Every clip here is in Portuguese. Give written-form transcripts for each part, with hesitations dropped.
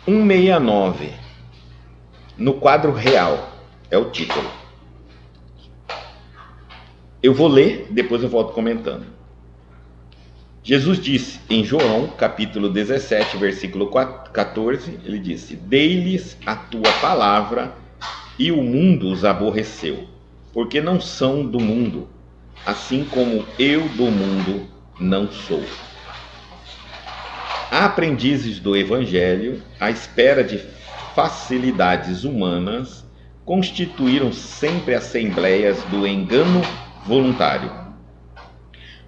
169, no quadro real, é o título. Eu vou ler, depois eu volto comentando. Jesus disse em João, capítulo 17, versículo 14, ele disse: Dei-lhes a tua palavra, e o mundo os aborreceu, porque não são do mundo, assim como eu do mundo não sou. Aprendizes do Evangelho, à espera de facilidades humanas, constituíram sempre assembleias do engano voluntário.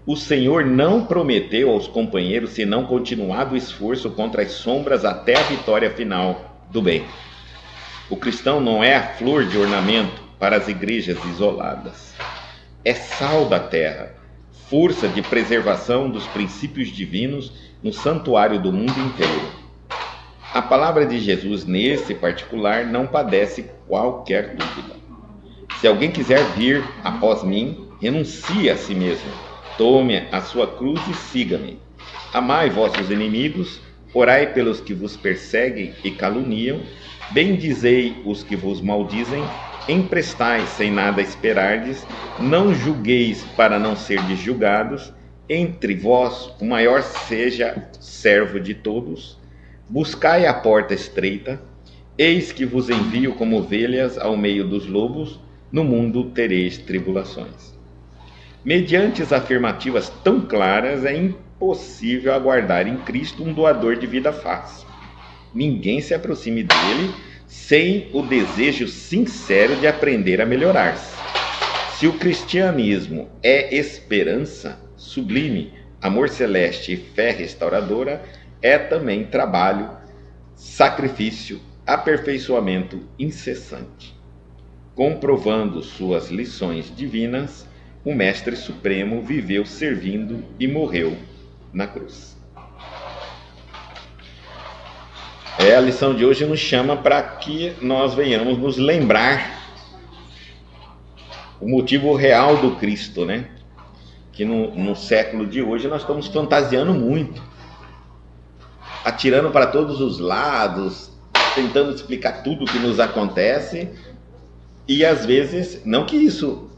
O Senhor não prometeu aos companheiros senão continuado esforço contra as sombras até a vitória final do bem. O cristão não é a flor de ornamento para as igrejas isoladas. É sal da terra, força de preservação dos princípios divinos no santuário do mundo inteiro. A palavra de Jesus, nesse particular, não padece qualquer dúvida. Se alguém quiser vir após mim, renuncie a si mesmo, tome a sua cruz e siga-me. Amai vossos inimigos, orai pelos que vos perseguem e caluniam, bendizei os que vos maldizem, emprestai sem nada esperardes, não julgueis para não serdes julgados, entre vós o maior seja servo de todos, buscai a porta estreita, eis que vos envio como ovelhas ao meio dos lobos, no mundo tereis tribulações. Mediante as afirmativas tão claras, é impossível aguardar em Cristo um doador de vida fácil. Ninguém se aproxime dele sem o desejo sincero de aprender a melhorar-se. Se o cristianismo é esperança sublime, amor celeste e fé restauradora, é também trabalho, sacrifício, aperfeiçoamento incessante. Comprovando suas lições divinas, o Mestre Supremo viveu servindo e morreu na cruz. A lição de hoje nos chama para que nós venhamos nos lembrar o motivo real do Cristo, né? Que no século de hoje nós estamos fantasiando muito, atirando para todos os lados, tentando explicar tudo o que nos acontece, e às vezes, não que isso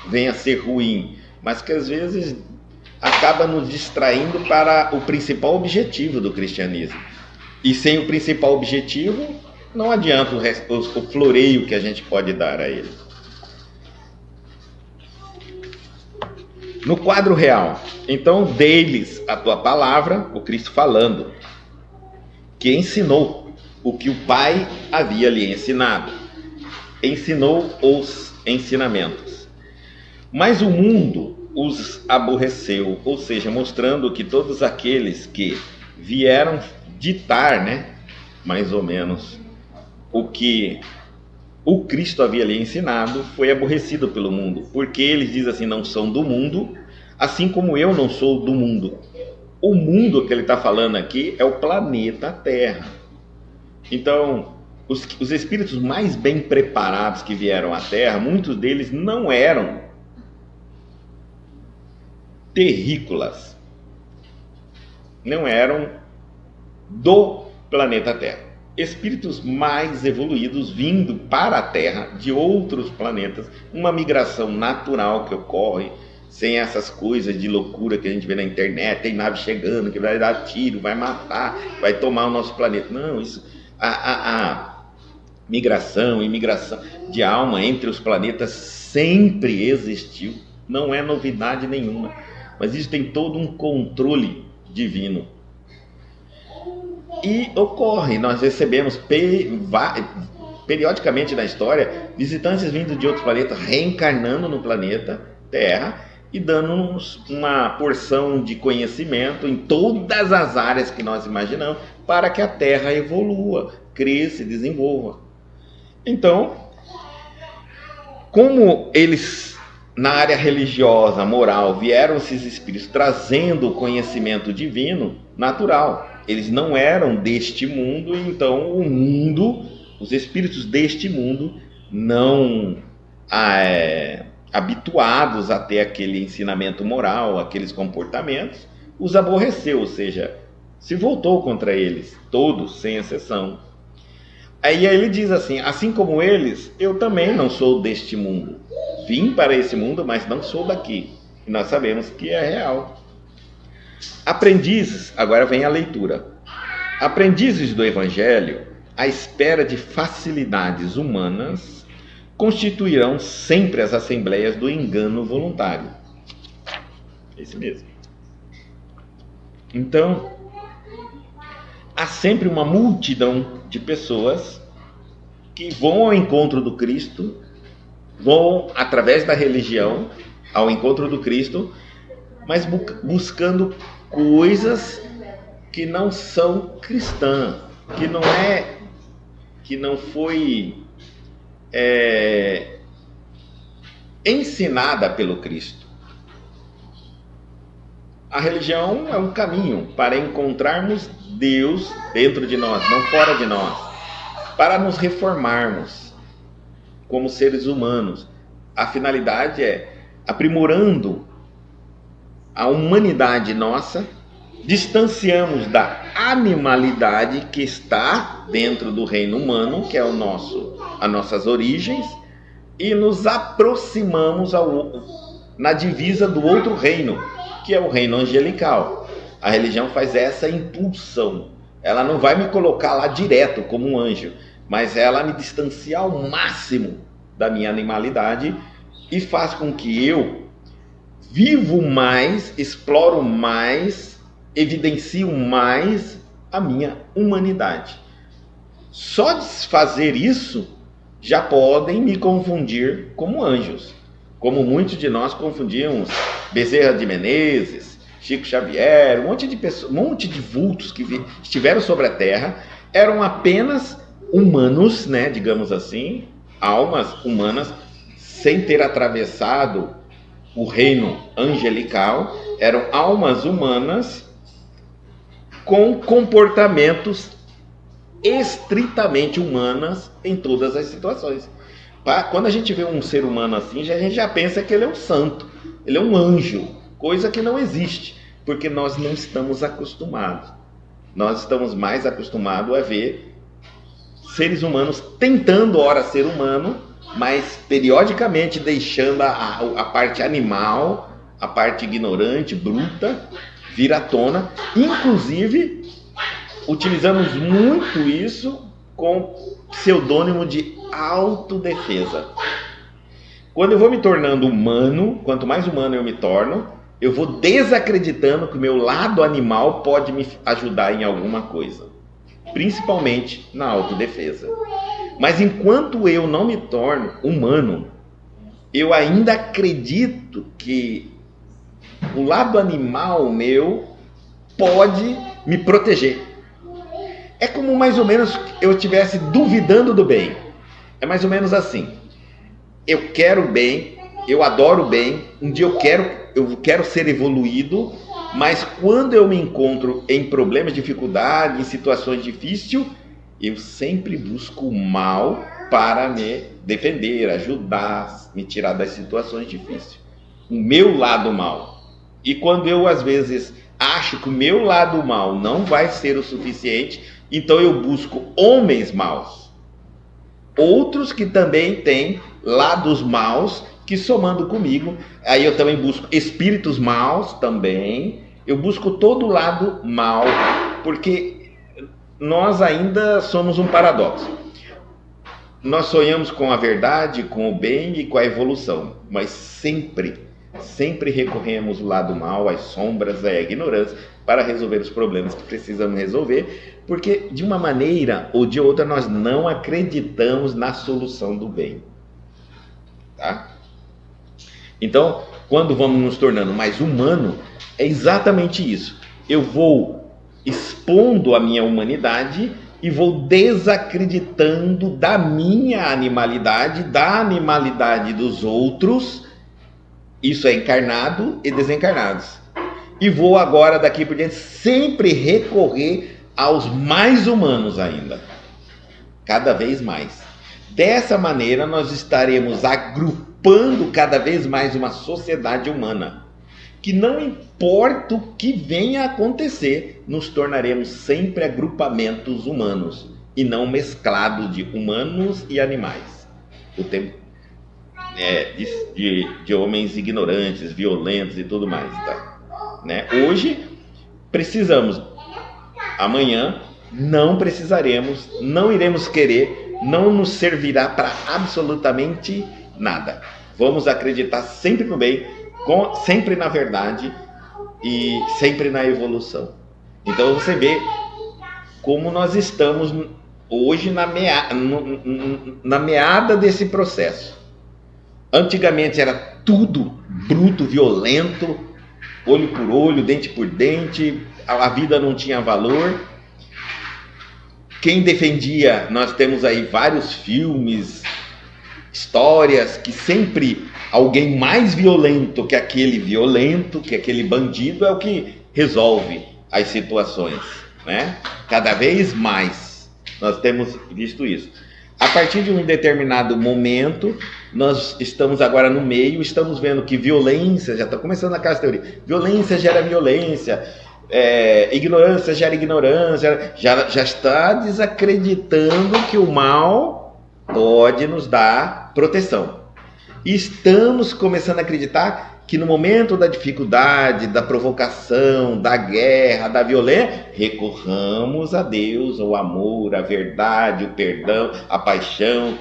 venha a ser ruim, mas que às vezes acaba nos distraindo para o principal objetivo do cristianismo. E sem o principal objetivo, não adianta o floreio que a gente pode dar a ele. No quadro real, então, dei-lhes a tua palavra, o Cristo falando, que ensinou o que o Pai havia lhe ensinado. Ensinou os ensinamentos. Mas o mundo os aborreceu, ou seja, mostrando que todos aqueles que vieram ditar, né, mais ou menos, o que o Cristo havia lhe ensinado, foi aborrecido pelo mundo, porque ele diz assim: não são do mundo, assim como eu não sou do mundo. O mundo que ele está falando aqui é o planeta Terra. Então, os espíritos mais bem preparados que vieram à Terra, muitos deles não eram terrícolas, não eram do planeta Terra. Espíritos mais evoluídos vindo para a Terra de outros planetas, uma migração natural que ocorre, sem essas coisas de loucura que a gente vê na internet, tem nave chegando que vai dar tiro, vai matar, vai tomar o nosso planeta. Não, isso, a migração, imigração de alma entre os planetas sempre existiu, não é novidade nenhuma, mas isso tem todo um controle divino. E ocorre, nós recebemos periodicamente na história visitantes vindos de outros planetas, reencarnando no planeta Terra e dando-nos uma porção de conhecimento em todas as áreas que nós imaginamos, para que a Terra evolua, cresça e desenvolva. Então, como eles, na área religiosa, moral, vieram esses espíritos trazendo o conhecimento divino, natural, eles não eram deste mundo, então o mundo, os espíritos deste mundo, não habituados a ter aquele ensinamento moral, aqueles comportamentos, os aborreceu, ou seja, se voltou contra eles, todos, sem exceção. Aí ele diz assim: assim como eles, eu também não sou deste mundo. Vim para esse mundo, mas não sou daqui. E nós sabemos que é real. Aprendizes, agora vem a leitura. Aprendizes do Evangelho, à espera de facilidades humanas, constituirão sempre as assembleias do engano voluntário. Esse mesmo. Então, há sempre uma multidão de pessoas que vão ao encontro do Cristo, vão através da religião ao encontro do Cristo, mas buscando coisas que não são cristãs, que não foi ensinada pelo Cristo. A religião é um caminho para encontrarmos Deus dentro de nós, não fora de nós, para nos reformarmos como seres humanos. A finalidade é aprimorando a humanidade nossa, distanciamos da animalidade que está dentro do reino humano, que é as nossas origens, e nos aproximamos na divisa do outro reino, que é o reino angelical. A religião faz essa impulsão. Ela não vai me colocar lá direto como um anjo, mas ela me distancia ao máximo da minha animalidade e faz com que eu vivo mais, exploro mais, evidencio mais a minha humanidade. Só de fazer isso já podem me confundir como anjos, como muitos de nós confundíamos Bezerra de Menezes, Chico Xavier, um monte de pessoas, um monte de vultos que estiveram sobre a Terra, eram apenas humanos, né, digamos assim, almas humanas, sem ter atravessado o reino angelical, eram almas humanas com comportamentos estritamente humanos em todas as situações. Quando a gente vê um ser humano assim, a gente já pensa que ele é um santo, ele é um anjo, coisa que não existe, porque nós não estamos acostumados. Nós estamos mais acostumados a ver seres humanos tentando, ora, ser humano, mas periodicamente deixando a parte animal, a parte ignorante, bruta, vir à tona. Inclusive, utilizamos muito isso com pseudônimo de autodefesa. Quando eu vou me tornando humano, quanto mais humano eu me torno, eu vou desacreditando que o meu lado animal pode me ajudar em alguma coisa, principalmente na autodefesa. Mas enquanto eu não me torno humano, eu ainda acredito que o lado animal meu pode me proteger. É como mais ou menos eu estivesse duvidando do bem. É mais ou menos assim. Eu quero bem, eu adoro bem, um dia eu quero ser evoluído, mas quando eu me encontro em problemas, dificuldades, em situações difíceis, eu sempre busco o mal para me defender, ajudar, me tirar das situações difíceis. O meu lado mal. E quando eu, às vezes, acho que o meu lado mal não vai ser o suficiente, então eu busco homens maus. Outros que também têm lados maus, que somando comigo, aí eu também busco espíritos maus também. Eu busco todo o lado mal, porque nós ainda somos um paradoxo. Nós sonhamos com a verdade, com o bem e com a evolução, mas sempre recorremos ao lado mal, às sombras, à ignorância, para resolver os problemas que precisamos resolver, porque de uma maneira ou de outra nós não acreditamos na solução do bem. Tá? Então, quando vamos nos tornando mais humano, é exatamente isso. Eu vou expondo a minha humanidade e vou desacreditando da minha animalidade, da animalidade dos outros. Isso é encarnado e desencarnados. E vou agora, daqui por diante, sempre recorrer aos mais humanos ainda. Cada vez mais. Dessa maneira, nós estaremos agrupando cada vez mais uma sociedade humana. que não importa o que venha a acontecer, nos tornaremos sempre agrupamentos humanos e não mesclados de humanos e animais. O tempo de homens ignorantes, violentos e tudo mais, tá? Né? Hoje precisamos, amanhã não precisaremos, não iremos querer, não nos servirá para absolutamente nada. Vamos acreditar sempre no bem, sempre na verdade e sempre na evolução. Então você vê como nós estamos hoje na meada desse processo. Antigamente era tudo bruto, violento, olho por olho, dente por dente, a vida não tinha valor. Quem defendia, nós temos aí vários filmes, histórias que sempre alguém mais violento, que aquele bandido é o que resolve as situações, né? Cada vez mais nós temos visto isso. A partir de um determinado momento, nós estamos agora no meio, estamos vendo que violência, já está começando aquela teoria, violência gera violência, ignorância gera ignorância, já está desacreditando que o mal pode nos dar proteção. E estamos começando a acreditar que no momento da dificuldade, da provocação, da guerra, da violência, recorramos a Deus, ao amor, à verdade, o perdão, a paixão.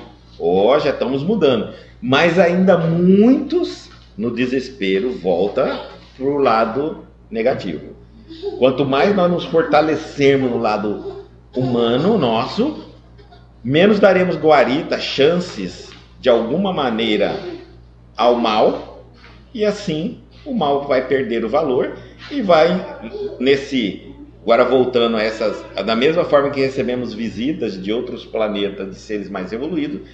Já estamos mudando. Mas ainda muitos, no desespero, voltam para o lado negativo. Quanto mais nós nos fortalecermos no lado humano nosso, menos daremos guarita, chances de alguma maneira ao mal, e assim o mal vai perder o valor e vai agora voltando a essas, da mesma forma que recebemos visitas de outros planetas, de seres mais evoluídos,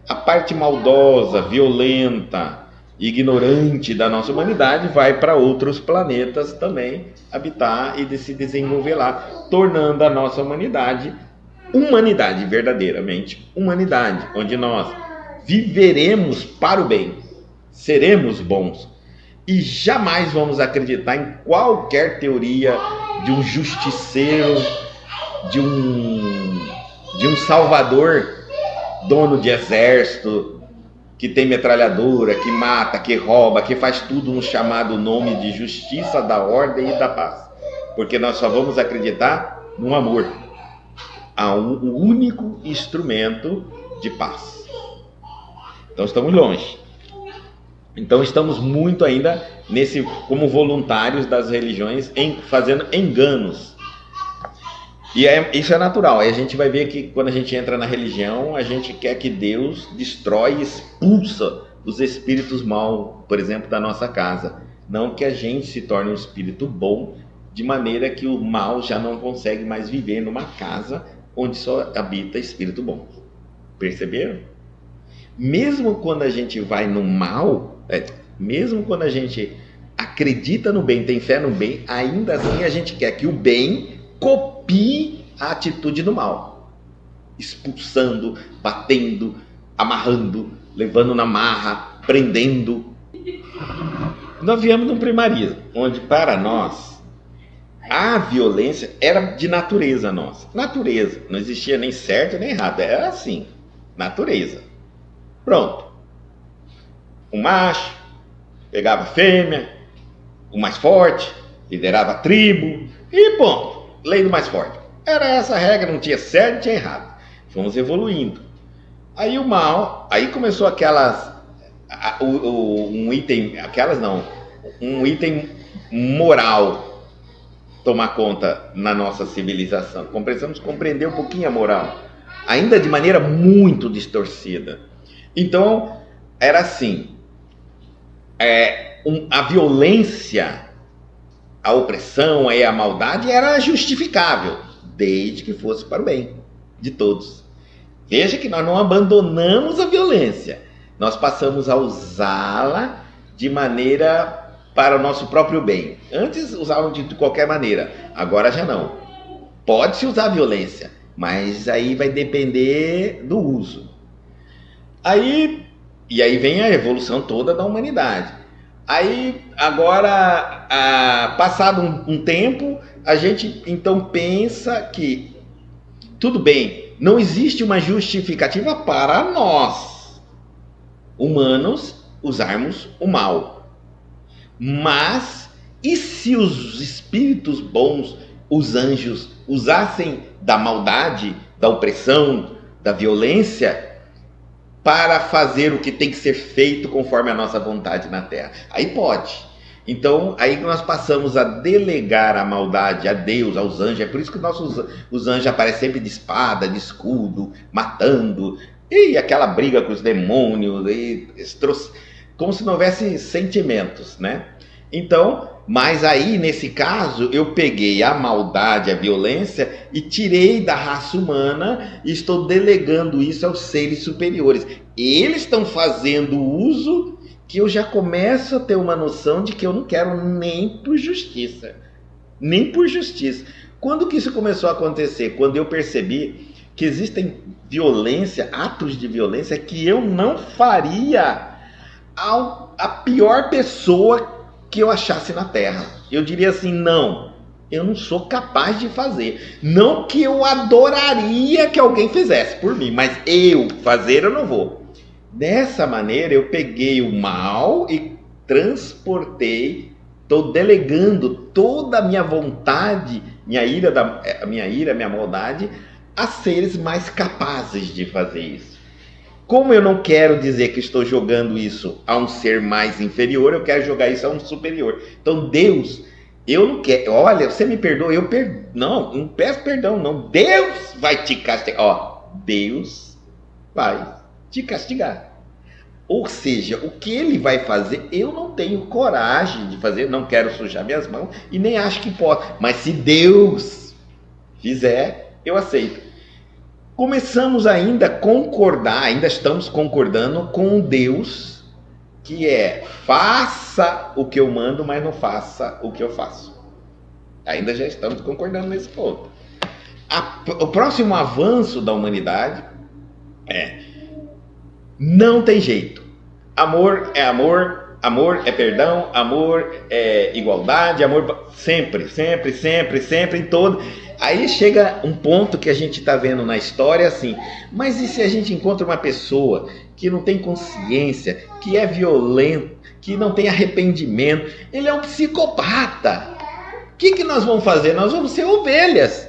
a parte maldosa, violenta, ignorante da nossa humanidade vai para outros planetas também habitar e se desenvolver lá, tornando a nossa humanidade verdadeiramente humanidade, onde nós viveremos para o bem, seremos bons e jamais vamos acreditar em qualquer teoria de um justiceiro, de um salvador, dono de exército, que tem metralhadora, que mata, que rouba, que faz tudo no chamado nome de justiça, da ordem e da paz, porque nós só vamos acreditar no amor, o único instrumento de paz. Então estamos longe. Então estamos muito ainda como voluntários das religiões, fazendo enganos. E isso é natural. Aí a gente vai ver que quando a gente entra na religião, a gente quer que Deus destrói e expulsa os espíritos maus, por exemplo, da nossa casa. Não que a gente se torne um espírito bom, de maneira que o mal já não consegue mais viver numa casa onde só habita espírito bom. Perceberam? Mesmo quando a gente vai no mal, mesmo quando a gente acredita no bem, tem fé no bem, ainda assim a gente quer que o bem copie a atitude do mal, expulsando, batendo, amarrando, levando na marra, prendendo. Nós viemos de um primarismo, onde para nós a violência era de natureza nossa. Natureza, não existia nem certo nem errado, era assim, natureza. Pronto. O macho pegava a fêmea, o mais forte liderava a tribo e ponto. Lei do mais forte. Era essa a regra, não tinha certo, não tinha errado. Fomos evoluindo. Aí o mal, aí começou um item moral tomar conta na nossa civilização. Precisamos compreender um pouquinho a moral, ainda de maneira muito distorcida. Então, era assim, a violência, a opressão, a maldade era justificável, desde que fosse para o bem de todos. Veja que nós não abandonamos a violência, nós passamos a usá-la de maneira para o nosso próprio bem. Antes usavam de qualquer maneira, agora já não. Pode-se usar a violência, mas aí vai depender do uso. E aí vem a evolução toda da humanidade. Aí, agora, passado um tempo, a gente então pensa que, tudo bem, não existe uma justificativa para nós, humanos, usarmos o mal. Mas, e se os espíritos bons, os anjos, usassem da maldade, da opressão, da violência para fazer o que tem que ser feito conforme a nossa vontade na Terra? Aí pode. Então, aí nós passamos a delegar a maldade a Deus, aos anjos. É por isso que os anjos aparecem sempre de espada, de escudo, matando. E aquela briga com os demônios, como se não houvesse sentimentos, né? Então, mas aí, nesse caso, eu peguei a maldade, a violência e tirei da raça humana e estou delegando isso aos seres superiores. Eles estão fazendo uso que eu já começo a ter uma noção de que eu não quero nem por justiça. Nem por justiça. Quando que isso começou a acontecer? Quando eu percebi que existem violência, atos de violência que eu não faria a pior pessoa que eu achasse na Terra. Eu diria assim, não, eu não sou capaz de fazer. Não que eu adoraria que alguém fizesse por mim, mas eu fazer eu não vou. Dessa maneira eu peguei o mal e transportei, estou delegando toda a minha vontade, minha ira, minha maldade, a seres mais capazes de fazer isso. Como eu não quero dizer que estou jogando isso a um ser mais inferior, eu quero jogar isso a um superior. Então Deus, eu não quero, olha, você me perdoa, não peço perdão, não. Deus vai te castigar. Ó, Deus vai te castigar. Ou seja, o que ele vai fazer, eu não tenho coragem de fazer, não quero sujar minhas mãos e nem acho que posso. Mas se Deus fizer, eu aceito. Começamos ainda a concordar, ainda estamos concordando com Deus, que é faça o que eu mando, mas não faça o que eu faço. Ainda já estamos concordando nesse ponto. O próximo avanço da humanidade é: não tem jeito. Amor é amor, amor é perdão, amor é igualdade, amor sempre, sempre, sempre, sempre, em todo. Aí chega um ponto que a gente está vendo na história assim, mas e se a gente encontra uma pessoa que não tem consciência, que é violento, que não tem arrependimento, ele é um psicopata. O que nós vamos fazer? Nós vamos ser ovelhas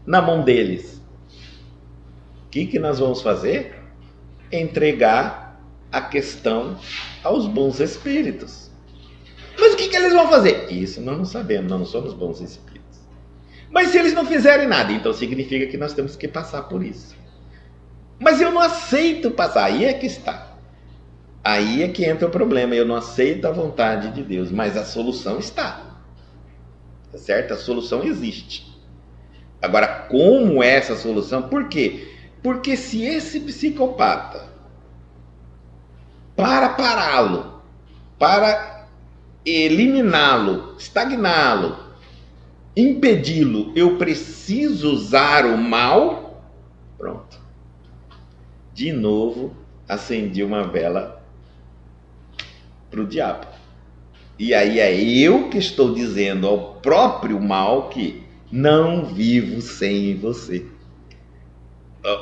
na mão deles. O que nós vamos fazer? Entregar a questão aos bons espíritos. Mas o que eles vão fazer? Isso nós não sabemos, nós não somos bons espíritos. Mas se eles não fizerem nada, então significa que nós temos que passar por isso. Mas eu não aceito passar, aí é que está. Aí é que entra o problema, eu não aceito a vontade de Deus, mas a solução está. Tá certo? A solução existe. Agora, como é essa solução? Por quê? Porque se esse psicopata, para pará-lo, para eliminá-lo, estagná-lo, impedi-lo, eu preciso usar o mal, pronto. De novo, acendi uma vela para o diabo. E aí é eu que estou dizendo ao próprio mal que não vivo sem você.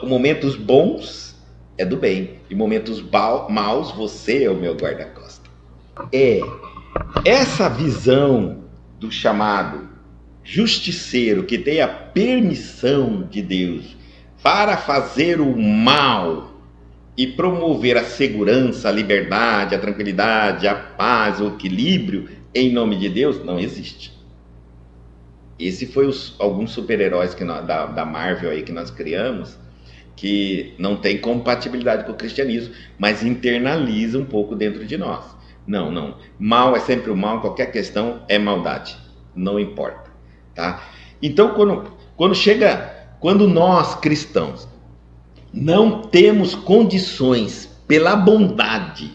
Momentos bons é do bem, e momentos maus, você é o meu guarda-costas. Essa visão do chamado justiceiro, que tem a permissão de Deus para fazer o mal e promover a segurança, a liberdade, a tranquilidade, a paz, o equilíbrio em nome de Deus, não existe. Esse foi alguns super-heróis da Marvel aí que nós criamos, que não tem compatibilidade com o cristianismo, mas internaliza um pouco dentro de nós. Não. Mal é sempre o mal, qualquer questão é maldade. Não importa. Tá? Então, quando nós cristãos não temos condições pela bondade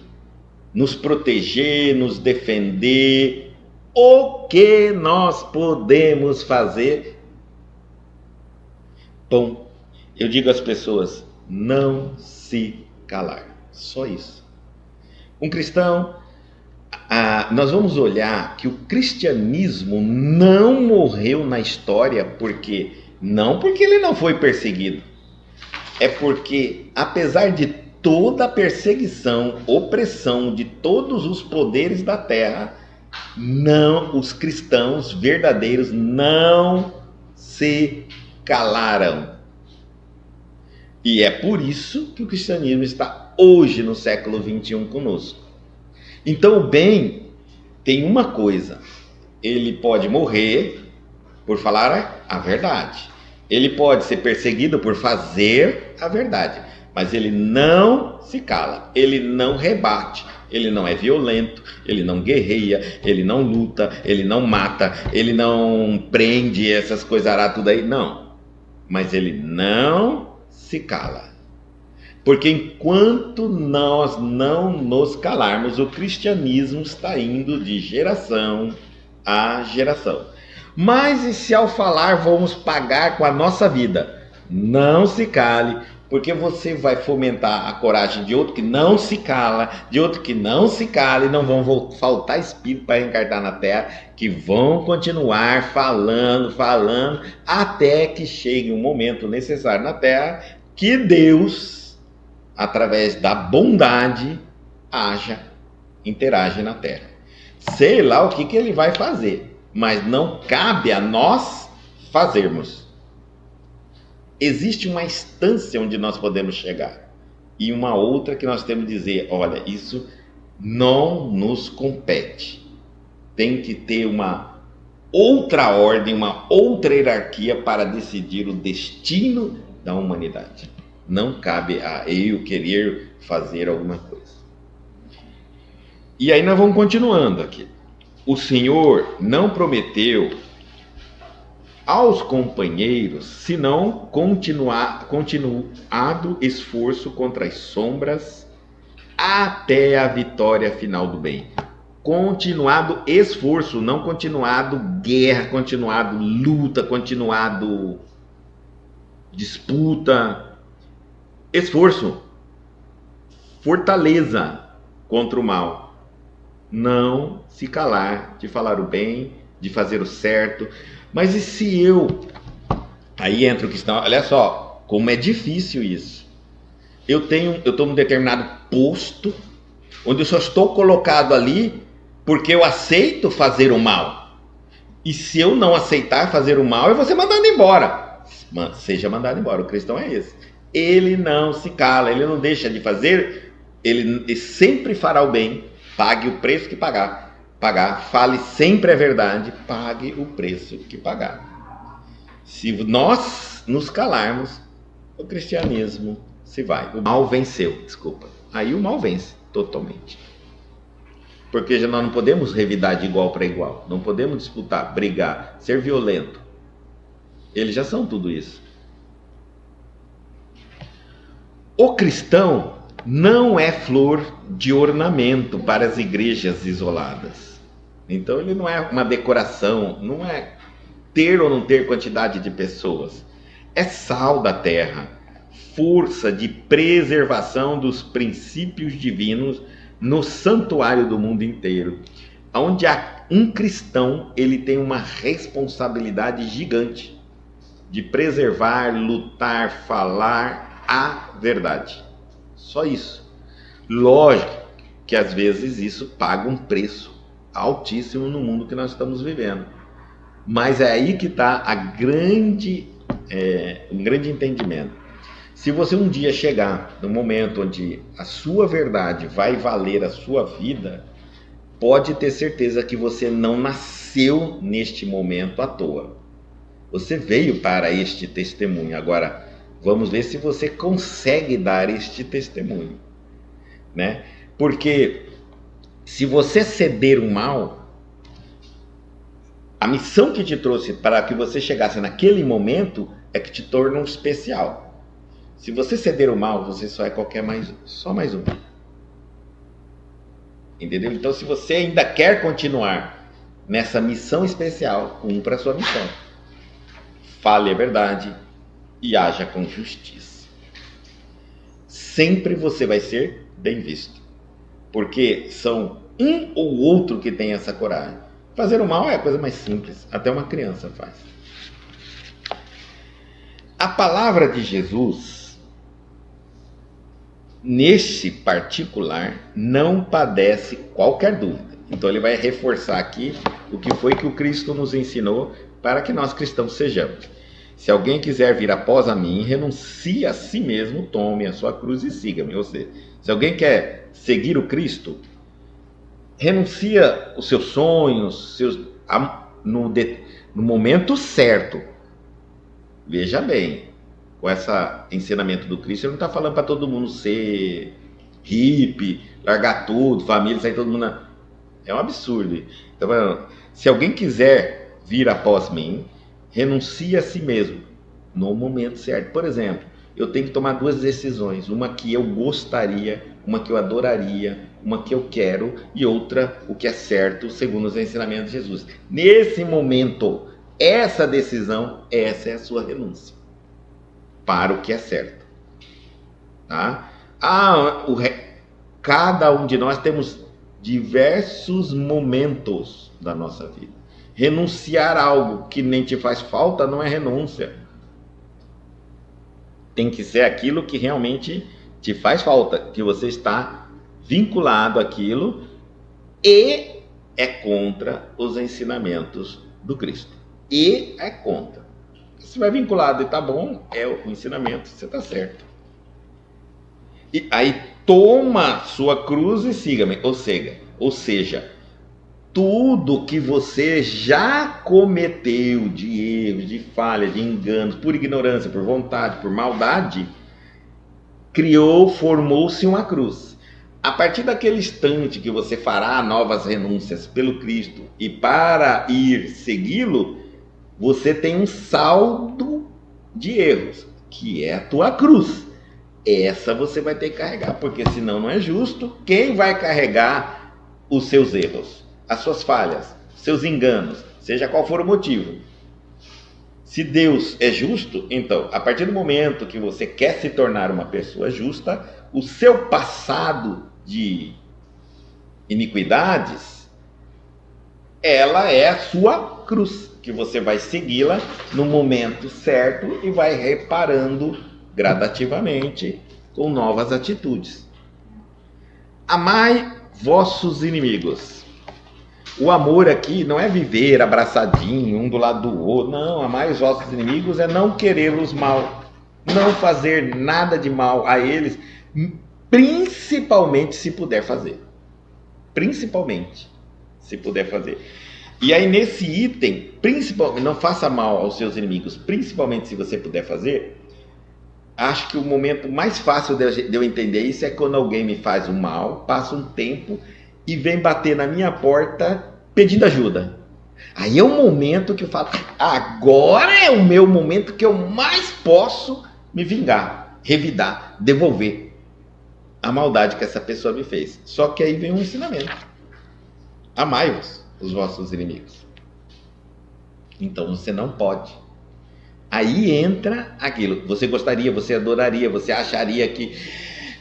nos proteger, nos defender, o que nós podemos fazer? Bom, eu digo às pessoas, não se calar. Só isso. Um cristão nós vamos olhar que o cristianismo não morreu na história não porque ele não foi perseguido, é porque, apesar de toda a perseguição, opressão de todos os poderes da terra, não, os cristãos verdadeiros não se calaram. E é por isso que o cristianismo está hoje no século XXI conosco. Então o bem tem uma coisa: ele pode morrer por falar a verdade, ele pode ser perseguido por fazer a verdade, mas ele não se cala, ele não rebate, ele não é violento, ele não guerreia, ele não luta, ele não mata, ele não prende essas coisas tudo aí, não. Mas ele não se cala. Porque enquanto nós não nos calarmos, o cristianismo está indo de geração a geração. Mas e se ao falar vamos pagar com a nossa vida? Não se cale, porque você vai fomentar a coragem de outro que não se cala, de outro que não se cala, e não vão faltar espírito para encarnar na terra, que vão continuar falando, até que chegue um momento necessário na terra que Deus, através da bondade, interage na terra. Sei lá o que ele vai fazer, mas não cabe a nós fazermos. Existe uma instância onde nós podemos chegar e uma outra que nós temos que dizer: olha, isso não nos compete. Tem que ter uma outra ordem, uma outra hierarquia para decidir o destino da humanidade. Não cabe a eu querer fazer alguma coisa. E aí nós vamos continuando aqui. O Senhor não prometeu aos companheiros senão continuado esforço contra as sombras até a vitória final do bem. Continuado esforço, não continuado guerra, continuado luta, continuado disputa. Esforço, fortaleza contra o mal. Não se calar de falar o bem, de fazer o certo. Mas e se aí entra o questão, olha só como é difícil isso. Eu estou num determinado posto onde eu só estou colocado ali porque eu aceito fazer o mal. E se eu não aceitar fazer o mal, eu vou ser mandado embora. Seja mandado embora. O cristão é esse. Ele não se cala, ele não deixa de fazer, ele sempre fará o bem, pague o preço que pagar, fale sempre a verdade, pague o preço que pagar. Se nós nos calarmos, o cristianismo se vai. O mal venceu, desculpa. Aí o mal vence totalmente. Porque já nós não podemos revidar de igual para igual, não podemos disputar, brigar, ser violento. Eles já são tudo isso. O cristão não é flor de ornamento para as igrejas isoladas. Então ele não é uma decoração, não é ter ou não ter quantidade de pessoas. É sal da terra, força de preservação dos princípios divinos no santuário do mundo inteiro. Onde há um cristão, ele tem uma responsabilidade gigante de preservar, lutar, falar a verdade. Só isso. Lógico que às vezes isso paga um preço altíssimo no mundo que nós estamos vivendo. Mas é aí que está um grande entendimento. Se você um dia chegar no momento onde a sua verdade vai valer a sua vida, pode ter certeza que você não nasceu neste momento à toa. Você veio para este testemunho. Agora, vamos ver se você consegue dar este testemunho, né? Porque se você ceder o mal, a missão que te trouxe para que você chegasse naquele momento é que te torna um especial. Se você ceder o mal, você só é só mais um. Entendeu? Então, se você ainda quer continuar nessa missão especial, cumpra a sua missão. Fale a verdade e haja com justiça. Sempre você vai ser bem visto, porque são um ou outro que tem essa coragem. Fazer o mal é a coisa mais simples, até uma criança faz. A palavra de Jesus, neste particular, não padece qualquer dúvida. Então ele vai reforçar aqui o que foi que o Cristo nos ensinou para que nós cristãos sejamos. Se alguém quiser vir após a mim, renuncie a si mesmo, tome a sua cruz e siga-me. Ou seja, se alguém quer seguir o Cristo, renuncia os seus sonhos, no momento certo. Veja bem, com esse ensinamento do Cristo, ele não está falando para todo mundo ser hippie, largar tudo, família, sair todo mundo. É um absurdo. Então, se alguém quiser vir após mim, renuncie a si mesmo no momento certo. Por exemplo, eu tenho que tomar duas decisões, uma que eu gostaria, uma que eu adoraria, uma que eu quero e outra o que é certo segundo os ensinamentos de Jesus. Nesse momento, essa decisão, essa é a sua renúncia para o que é certo, tá? Cada um de nós temos diversos momentos da nossa vida. Renunciar a algo que nem te faz falta não é renúncia. Tem que ser aquilo que realmente te faz falta, que você está vinculado àquilo e é contra os ensinamentos do Cristo. E é contra. Se vai vinculado e tá bom, é o ensinamento, você tá certo. E aí toma sua cruz e siga-me. Ou seja, tudo que você já cometeu de erros, de falhas, de enganos, por ignorância, por vontade, por maldade, formou-se uma cruz. A partir daquele instante que você fará novas renúncias pelo Cristo e para ir segui-lo, você tem um saldo de erros, que é a tua cruz. Essa você vai ter que carregar, porque senão não é justo. Quem vai carregar os seus erros, as suas falhas, seus enganos, seja qual for o motivo? Se Deus é justo, então, a partir do momento que você quer se tornar uma pessoa justa, o seu passado de iniquidades, ela é a sua cruz, que você vai segui-la no momento certo e vai reparando gradativamente com novas atitudes. Amai vossos inimigos. O amor aqui não é viver abraçadinho, um do lado do outro. Não, amai os vossos inimigos é não querê-los mal, não fazer nada de mal a eles, principalmente se puder fazer. Principalmente se puder fazer. E aí nesse item, principalmente, não faça mal aos seus inimigos, principalmente se você puder fazer. Acho que o momento mais fácil de eu entender isso é quando alguém me faz um mal, passa um tempo e vem bater na minha porta pedindo ajuda. Aí é o momento que eu falo, agora é o meu momento que eu mais posso me vingar, revidar, devolver a maldade que essa pessoa me fez. Só que aí vem um ensinamento. Amai-vos os vossos inimigos. Então você não pode. Aí entra aquilo. Você gostaria, você adoraria, você acharia que,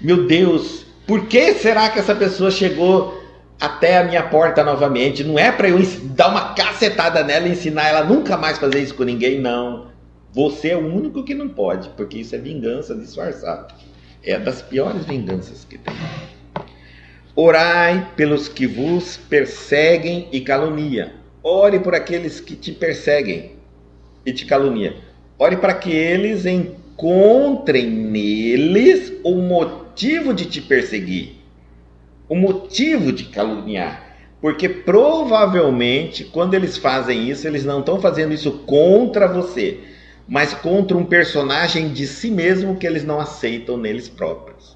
meu Deus, por que será que essa pessoa chegou até a minha porta novamente? Não é para eu dar uma cacetada nela e ensinar ela nunca mais fazer isso com ninguém, não. Você é o único que não pode, porque isso é vingança disfarçada. É das piores vinganças que tem. Orai pelos que vos perseguem e caluniam. Ore por aqueles que te perseguem e te caluniam. Ore para que eles encontrem neles o motivo de te perseguir, o motivo de caluniar. Porque provavelmente, quando eles fazem isso, eles não estão fazendo isso contra você, mas contra um personagem de si mesmo que eles não aceitam neles próprios.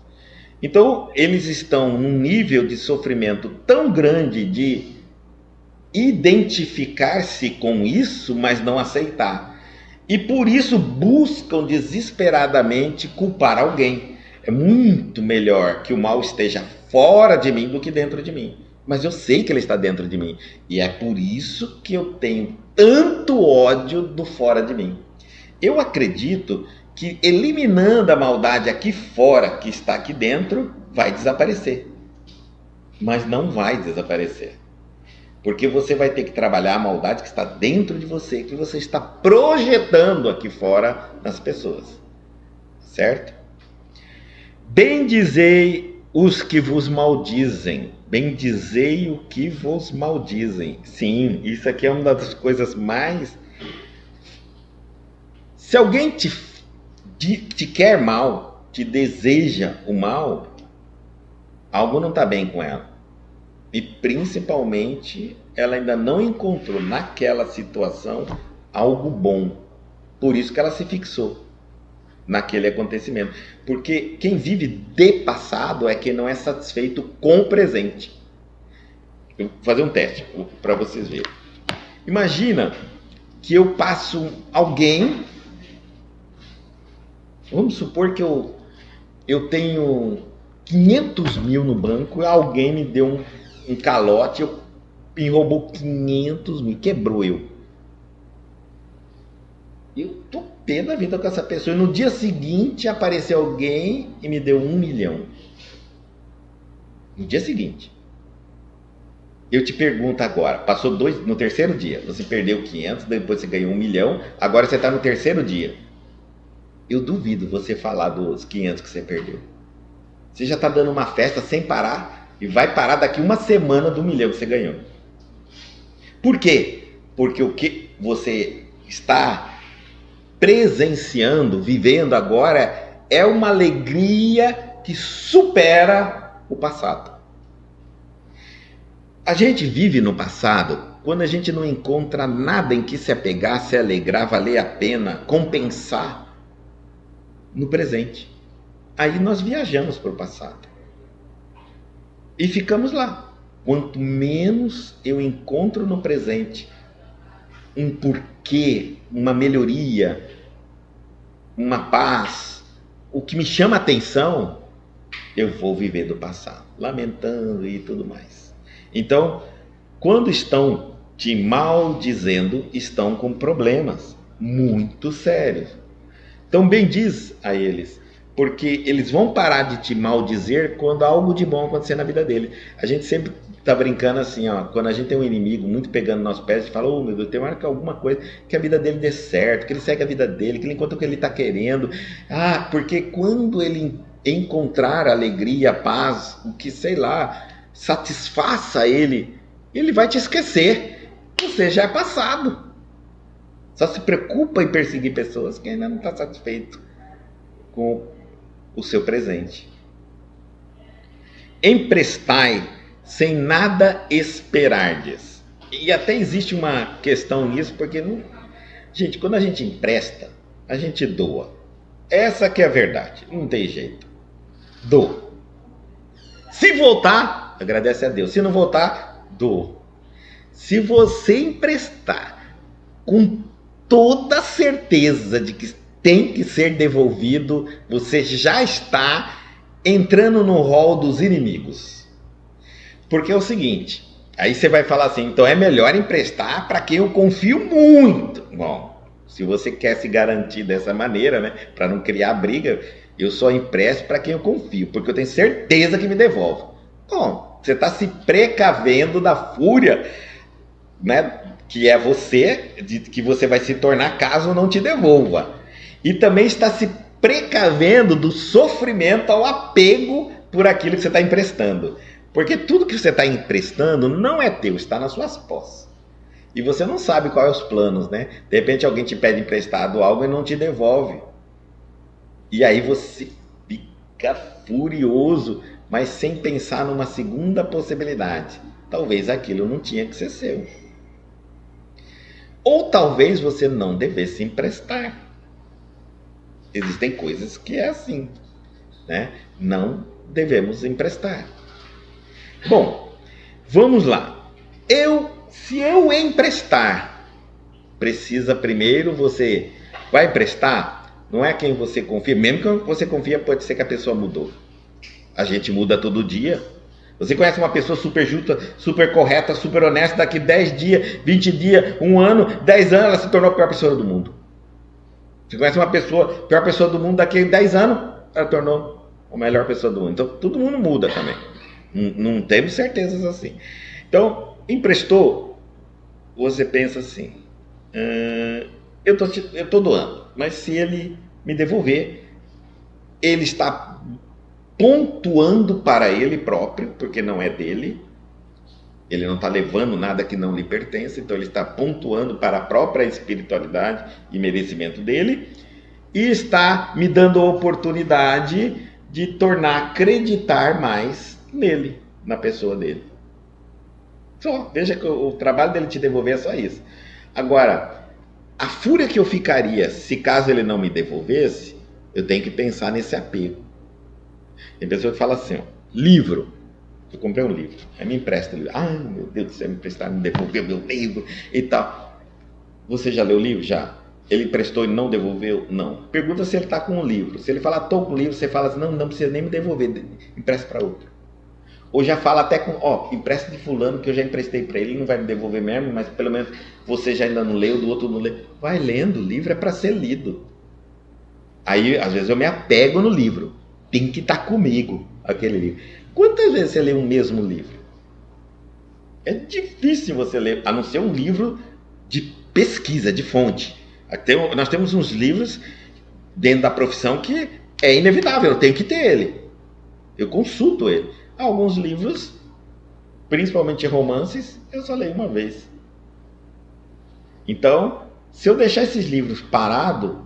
Então, eles estão num nível de sofrimento tão grande de identificar-se com isso, mas não aceitar. E por isso buscam desesperadamente culpar alguém. É muito melhor que o mal esteja fora de mim do que dentro de mim. Mas eu sei que ele está dentro de mim. E é por isso que eu tenho tanto ódio do fora de mim. Eu acredito que eliminando a maldade aqui fora, que está aqui dentro, vai desaparecer. mas não vai desaparecer. Porque você vai ter que trabalhar a maldade que está dentro de você, que você está projetando aqui fora nas pessoas. Certo? Bendizei os que vos maldizem. Bendizei o que vos maldizem. Sim, isso aqui é uma das coisas mais... Se alguém te quer mal, te deseja o mal, algo não está bem com ela. E principalmente, ela ainda não encontrou naquela situação algo bom. Por isso que ela se fixou naquele acontecimento. Porque quem vive de passado é quem não é satisfeito com o presente. Eu vou fazer um teste para vocês verem. Imagina que eu passo alguém... Vamos supor que eu tenho 500 mil no banco e alguém me deu um calote, me roubou 500 mil, quebrou eu. Eu tô pé da vida com essa pessoa. E no dia seguinte apareceu alguém e me deu 1 milhão. No dia seguinte. Eu te pergunto agora, passou no terceiro dia, você perdeu 500, depois você ganhou 1 milhão, agora você está no terceiro dia. Eu duvido você falar dos 500 que você perdeu. Você já está dando uma festa sem parar e vai parar daqui uma semana do 1 milhão que você ganhou. Por quê? Porque o que você está presenciando, vivendo agora, é uma alegria que supera o passado. A gente vive no passado quando a gente não encontra nada em que se apegar, se alegrar, valer a pena, compensar no presente. Aí nós viajamos para o passado e ficamos lá. Quanto menos eu encontro no presente um porquê, uma melhoria, uma paz, o que me chama a atenção, eu vou viver do passado, lamentando e tudo mais. Então, quando estão te maldizendo, estão com problemas muito sérios. Então, bendiz a eles, porque eles vão parar de te maldizer quando algo de bom acontecer na vida dele. A gente sempre tá brincando assim, ó, quando a gente tem um inimigo muito pegando nos pés, a gente fala, oh meu Deus, tem uma hora que alguma coisa, que a vida dele dê certo, que ele segue a vida dele, que ele encontra o que ele está querendo. Ah, porque quando ele encontrar alegria, paz, o que, sei lá, satisfaça ele, ele vai te esquecer. Você já é passado. Só se preocupa em perseguir pessoas que ainda não está satisfeito com o seu presente. Emprestai sem nada esperardes. E até existe uma questão nisso, porque gente, quando a gente empresta, a gente doa. Essa que é a verdade, não tem jeito. Doa. Se voltar, agradece a Deus. Se não voltar, doa. Se você emprestar com toda certeza de que tem que ser devolvido, você já está entrando no rol dos inimigos. Porque é o seguinte, aí você vai falar assim, então é melhor emprestar para quem eu confio muito. Bom, se você quer se garantir dessa maneira, né, para não criar briga, eu só empresto para quem eu confio, porque eu tenho certeza que me devolve. Bom, você está se precavendo da fúria, né, que é você, de que você vai se tornar caso não te devolva. E também está se precavendo do sofrimento ao apego por aquilo que você está emprestando. Porque tudo que você está emprestando não é teu, está nas suas posses. E você não sabe quais são os planos, né? De repente alguém te pede emprestado algo e não te devolve. E aí você fica furioso, mas sem pensar numa segunda possibilidade. Talvez aquilo não tinha que ser seu. Ou talvez você não devesse emprestar. Existem coisas que é assim, né? Não devemos emprestar. Bom, vamos lá. Se eu emprestar, precisa primeiro você vai emprestar, não é quem você confia, mesmo que você confia, pode ser que a pessoa mudou. A gente muda todo dia. Você conhece uma pessoa super justa, super correta, super honesta, daqui 10 dias, 20 dias, 1 ano, 10 anos, ela se tornou a pior pessoa do mundo. Você conhece uma pessoa, a pior pessoa do mundo, daqui a 10 anos, ela tornou a melhor pessoa do mundo. Então, todo mundo muda também. Não temos certezas assim. Então, emprestou, você pensa assim, eu estou doando, mas se ele me devolver, ele está pontuando para ele próprio, porque não é dele, ele não está levando nada que não lhe pertence, então ele está pontuando para a própria espiritualidade e merecimento dele, e está me dando a oportunidade de tornar acreditar mais nele, na pessoa dele. Só, veja que o trabalho dele te devolver é só isso. Agora, a fúria que eu ficaria se caso ele não me devolvesse, eu tenho que pensar nesse apego. Tem pessoa que fala assim, ó, livro. Eu comprei um livro, aí me empresta o livro. Ai, meu Deus do céu, me emprestaram, me devolveu meu livro e tal. Você já leu o livro? Já. Ele emprestou e não devolveu? Não. Pergunta se ele está com um livro. Se ele falar, estou com um livro, você fala assim, não precisa nem me devolver, empresta para outro. Ou já fala até com, ó, empresta de fulano que eu já emprestei para ele, não vai me devolver mesmo, mas pelo menos você já ainda não leu, do outro não leu. Vai lendo, o livro é para ser lido. Aí, às vezes eu me apego no livro. Tem que estar comigo, aquele livro. Quantas vezes você lê o mesmo livro? É difícil você ler, a não ser um livro de pesquisa, de fonte. Nós temos uns livros dentro da profissão que é inevitável, eu tenho que ter ele. Eu consulto ele. Alguns livros, principalmente romances, eu só leio uma vez. Então, se eu deixar esses livros parados,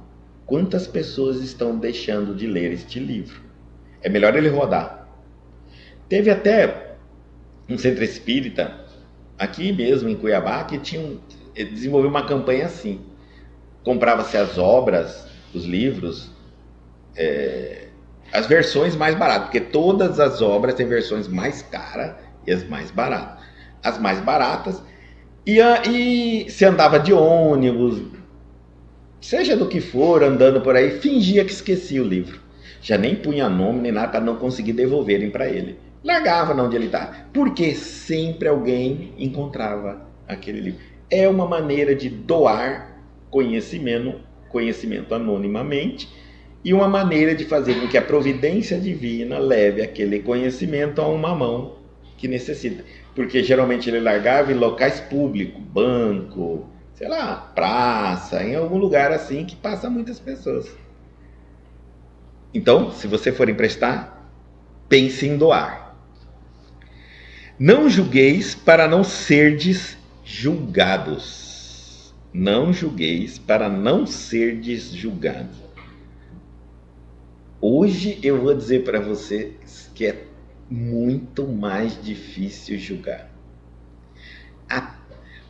quantas pessoas estão deixando de ler este livro? É melhor ele rodar. Teve até um centro espírita, aqui mesmo em Cuiabá, que desenvolveu uma campanha assim. Comprava-se as obras, os livros, as versões mais baratas, porque todas as obras têm versões mais caras e as mais baratas. As mais baratas, e se andava de ônibus, seja do que for, andando por aí, fingia que esquecia o livro. Já nem punha nome nem nada para não conseguir devolverem para ele. Largava onde ele está, porque sempre alguém encontrava aquele livro. É uma maneira de doar conhecimento anonimamente, e uma maneira de fazer com que a providência divina leve aquele conhecimento a uma mão que necessita. Porque geralmente ele largava em locais públicos, banco, sei lá, praça, em algum lugar assim que passa muitas pessoas. Então, se você for emprestar, pense em doar. Não julgueis para não serdes julgados. Não julgueis para não serdes julgados. Hoje eu vou dizer para você que é muito mais difícil julgar.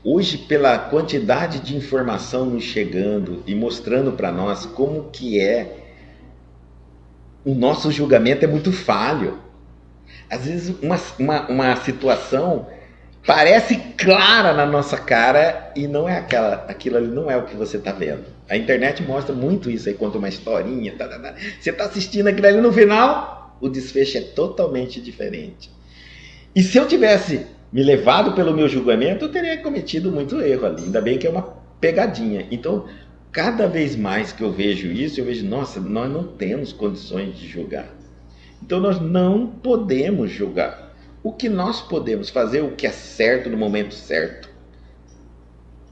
Hoje, pela quantidade de informação nos chegando e mostrando para nós como que é, o nosso julgamento é muito falho. Às vezes uma situação parece clara na nossa cara e não é aquilo ali não é o que você está vendo. A internet mostra muito isso aí, conta uma historinha, Você está assistindo aquilo ali, no final o desfecho é totalmente diferente. E se eu tivesse me levado pelo meu julgamento, eu teria cometido muito erro ali. Ainda bem que é uma pegadinha. Então, cada vez mais que eu vejo isso, eu vejo, nossa, nós não temos condições de julgar. Então nós não podemos julgar. O que nós podemos fazer, o que é certo no momento certo.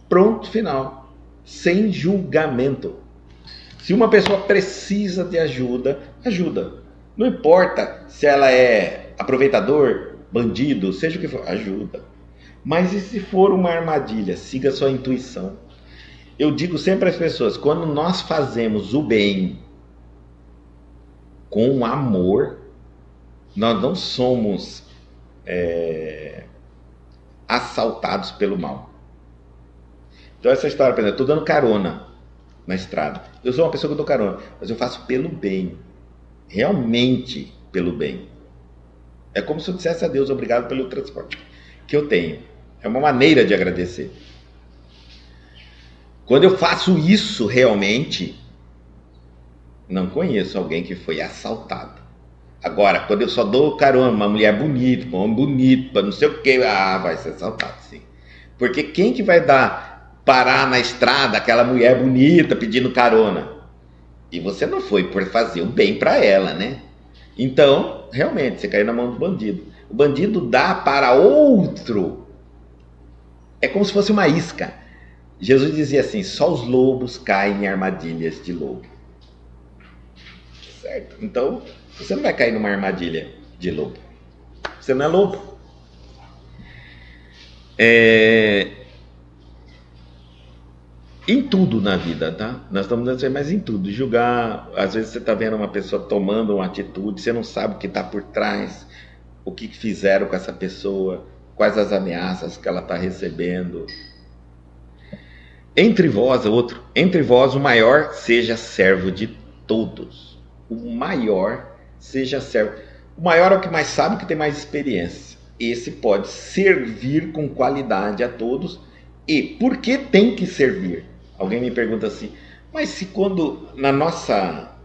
Pronto, final. Sem julgamento. Se uma pessoa precisa de ajuda, ajuda. Não importa se ela é aproveitador, bandido, seja o que for, ajuda. Mas e se for uma armadilha? Siga a sua intuição. Eu digo sempre às pessoas, quando nós fazemos o bem com amor, nós não somos assaltados pelo mal. Então essa história, por exemplo, eu estou dando carona na estrada. Eu sou uma pessoa que dou carona, mas eu faço pelo bem. Realmente pelo bem. É como se eu dissesse a Deus, obrigado pelo transporte que eu tenho. É uma maneira de agradecer. Quando eu faço isso realmente, não conheço alguém que foi assaltado. Agora, quando eu só dou carona, uma mulher bonita, um homem bonito, não sei o que, vai ser assaltado, sim. Porque quem que vai parar na estrada aquela mulher bonita pedindo carona? E você não foi por fazer o bem para ela, né? Então, realmente, você caiu na mão do bandido. O bandido dá para outro. É como se fosse uma isca. Jesus dizia assim: só os lobos caem em armadilhas de lobo. Certo? Então, você não vai cair numa armadilha de lobo. Você não é lobo. Em tudo na vida, tá? Nós estamos dizendo, mas em tudo. Julgar, às vezes você está vendo uma pessoa tomando uma atitude, você não sabe o que está por trás, o que fizeram com essa pessoa, quais as ameaças que ela está recebendo. Entre vós o maior seja servo de todos. O maior seja servo. O maior é o que mais sabe, que tem mais experiência. Esse pode servir com qualidade a todos. E por que tem que servir? Alguém me pergunta assim, mas se quando na nossa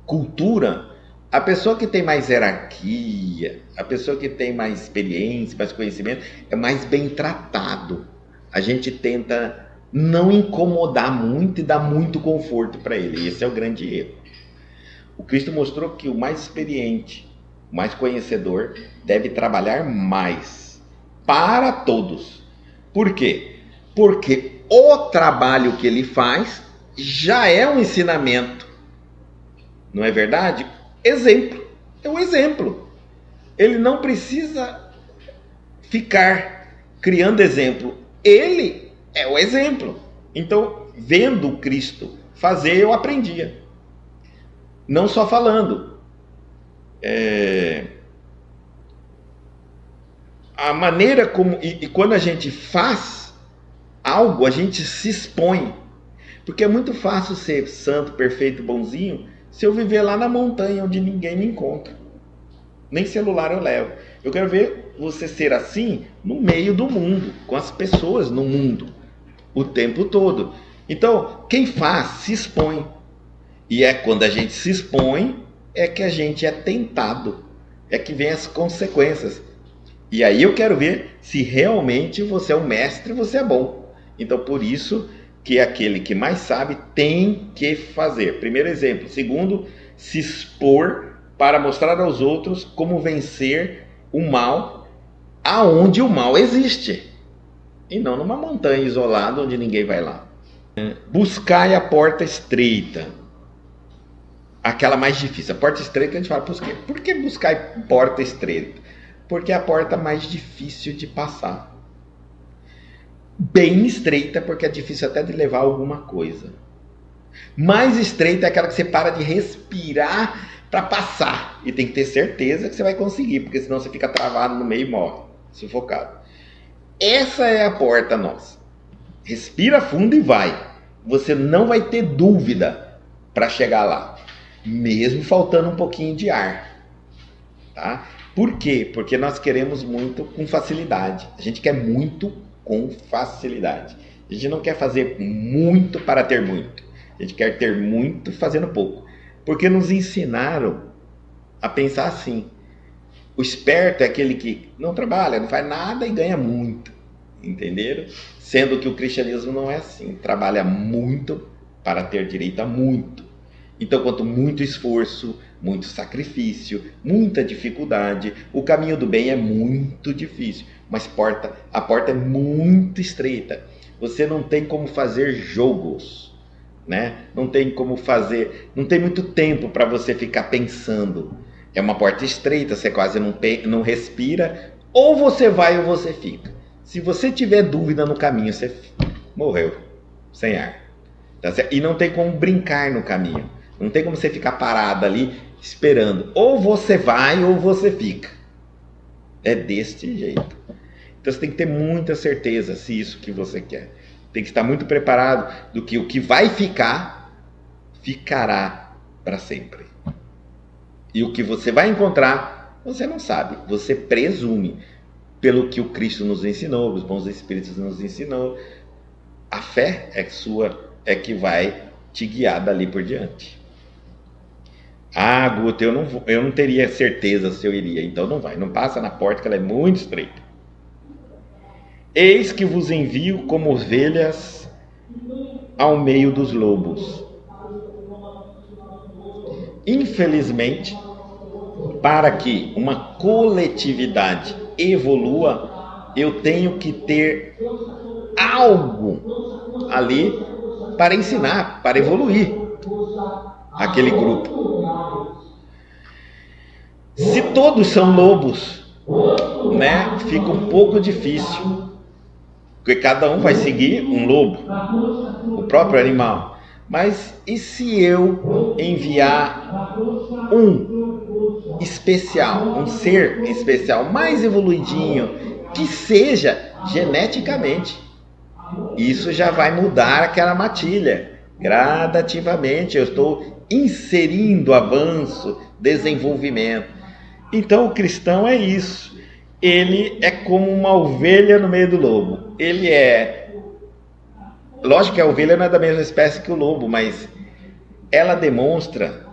cultura, a pessoa que tem mais hierarquia, a pessoa que tem mais experiência, mais conhecimento, é mais bem tratado. A gente tenta não incomodar muito e dar muito conforto para ele. Esse é o grande erro. O Cristo mostrou que o mais experiente, o mais conhecedor, deve trabalhar mais para todos. Por quê? Porque o trabalho que ele faz já é um ensinamento. Não é verdade? Exemplo. É um exemplo. Ele não precisa ficar criando exemplo. Ele é o exemplo. Então, vendo o Cristo fazer, eu aprendia. Não só falando. A maneira como... E quando a gente faz algo, a gente se expõe. Porque é muito fácil ser santo, perfeito, bonzinho, se eu viver lá na montanha onde ninguém me encontra. Nem celular eu levo. Eu quero ver você ser assim no meio do mundo, com as pessoas no mundo, o tempo todo. Então, quem faz, se expõe. E é quando a gente se expõe, é que a gente é tentado. É que vem as consequências. E aí eu quero ver se realmente você é um mestre, você é bom. Então, por isso que aquele que mais sabe tem que fazer. Primeiro exemplo. Segundo, se expor para mostrar aos outros como vencer o mal aonde o mal existe. E não numa montanha isolada onde ninguém vai lá. Buscai a porta estreita. Aquela mais difícil. A porta estreita que a gente fala, por quê? Por que buscai porta estreita? Porque é a porta mais difícil de passar. Bem estreita, porque é difícil até de levar alguma coisa. Mais estreita é aquela que você para de respirar para passar. E tem que ter certeza que você vai conseguir, porque senão você fica travado no meio e morre, sufocado. Essa é a porta nossa. Respira fundo e vai. Você não vai ter dúvida para chegar lá, mesmo faltando um pouquinho de ar. Tá? Por quê? Porque nós queremos muito com facilidade. A gente quer muito com facilidade. A gente não quer fazer muito para ter muito. A gente quer ter muito fazendo pouco. Porque nos ensinaram a pensar assim. O esperto é aquele que não trabalha, não faz nada e ganha muito. Entenderam? Sendo que o cristianismo não é assim. Trabalha muito para ter direito a muito. Então, quanto muito esforço, muito sacrifício, muita dificuldade, o caminho do bem é muito difícil, mas a porta é muito estreita. Você não tem como fazer jogos, né? Não tem como fazer, não tem muito tempo para você ficar pensando. É uma porta estreita, você quase não respira, ou você vai ou você fica. Se você tiver dúvida no caminho, você morreu, sem ar. Tá certo? E não tem como brincar no caminho. Não tem como você ficar parado ali esperando. Ou você vai ou você fica. É deste jeito. Então você tem que ter muita certeza se isso que você quer. Tem que estar muito preparado do que o que vai ficar, ficará para sempre. E o que você vai encontrar, você não sabe. Você presume. Pelo que o Cristo nos ensinou, os bons espíritos nos ensinou. A fé é sua, é que vai te guiar dali por diante. Ah, Guto, eu não teria certeza se eu iria, então não vai. Não passa na porta, que ela é muito estreita. Eis que vos envio como ovelhas ao meio dos lobos. Infelizmente, Para que uma coletividade evolua, eu tenho que ter algo ali para ensinar, para evoluir aquele grupo. Se todos são lobos, né, fica um pouco difícil, porque cada um vai seguir um lobo, o próprio animal. Mas e se eu enviar um especial, um ser especial, mais evoluidinho, que seja geneticamente? Isso já vai mudar aquela matilha. Gradativamente eu estou inserindo avanço, desenvolvimento. Então o cristão é isso. Ele é como uma ovelha no meio do lobo. Ele é... Lógico que a ovelha não é da mesma espécie que o lobo, mas ela demonstra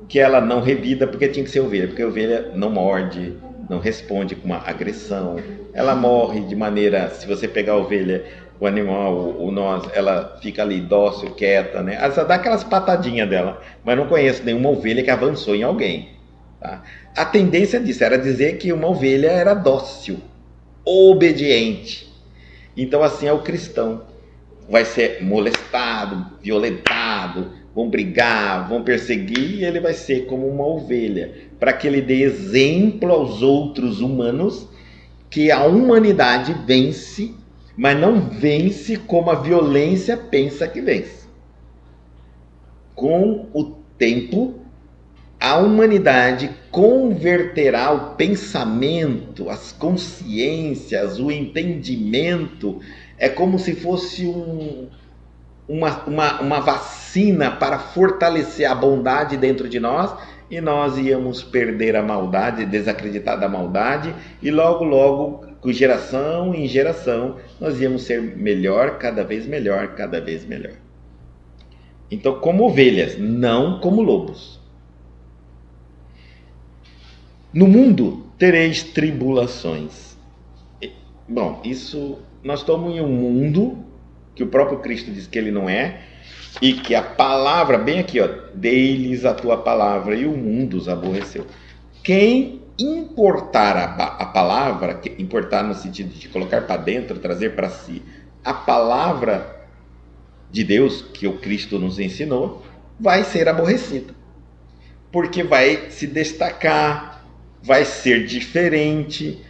que ela não revida porque tinha que ser ovelha. Porque a ovelha não morde, não responde com uma agressão. Ela morre de maneira... Se você pegar a ovelha, o animal, o nós, ela fica ali dócil, quieta, né? Ela só dá aquelas patadinhas dela. Mas não conheço nenhuma ovelha que avançou em alguém. Tá? A tendência disso era dizer que uma ovelha era dócil, obediente. Então assim é o cristão. Vai ser molestado, violentado, vão brigar, vão perseguir, e ele vai ser como uma ovelha, para que ele dê exemplo aos outros humanos que a humanidade vence, mas não vence como a violência pensa que vence. Com o tempo, a humanidade converterá o pensamento, as consciências, o entendimento. É como se fosse uma vacina para fortalecer a bondade dentro de nós, e nós íamos perder a maldade, desacreditar da maldade, e logo, logo, com geração em geração, nós íamos ser melhor, cada vez melhor, cada vez melhor. Então, como ovelhas, não como lobos. No mundo tereis tribulações. Bom, isso, nós estamos em um mundo que o próprio Cristo diz que ele não é, e que a palavra, bem aqui, ó, dei-lhes a tua palavra e o mundo os aborreceu. Quem importar a palavra, importar no sentido de colocar para dentro, trazer para si a palavra de Deus que o Cristo nos ensinou, vai ser aborrecido, porque vai se destacar, vai ser diferente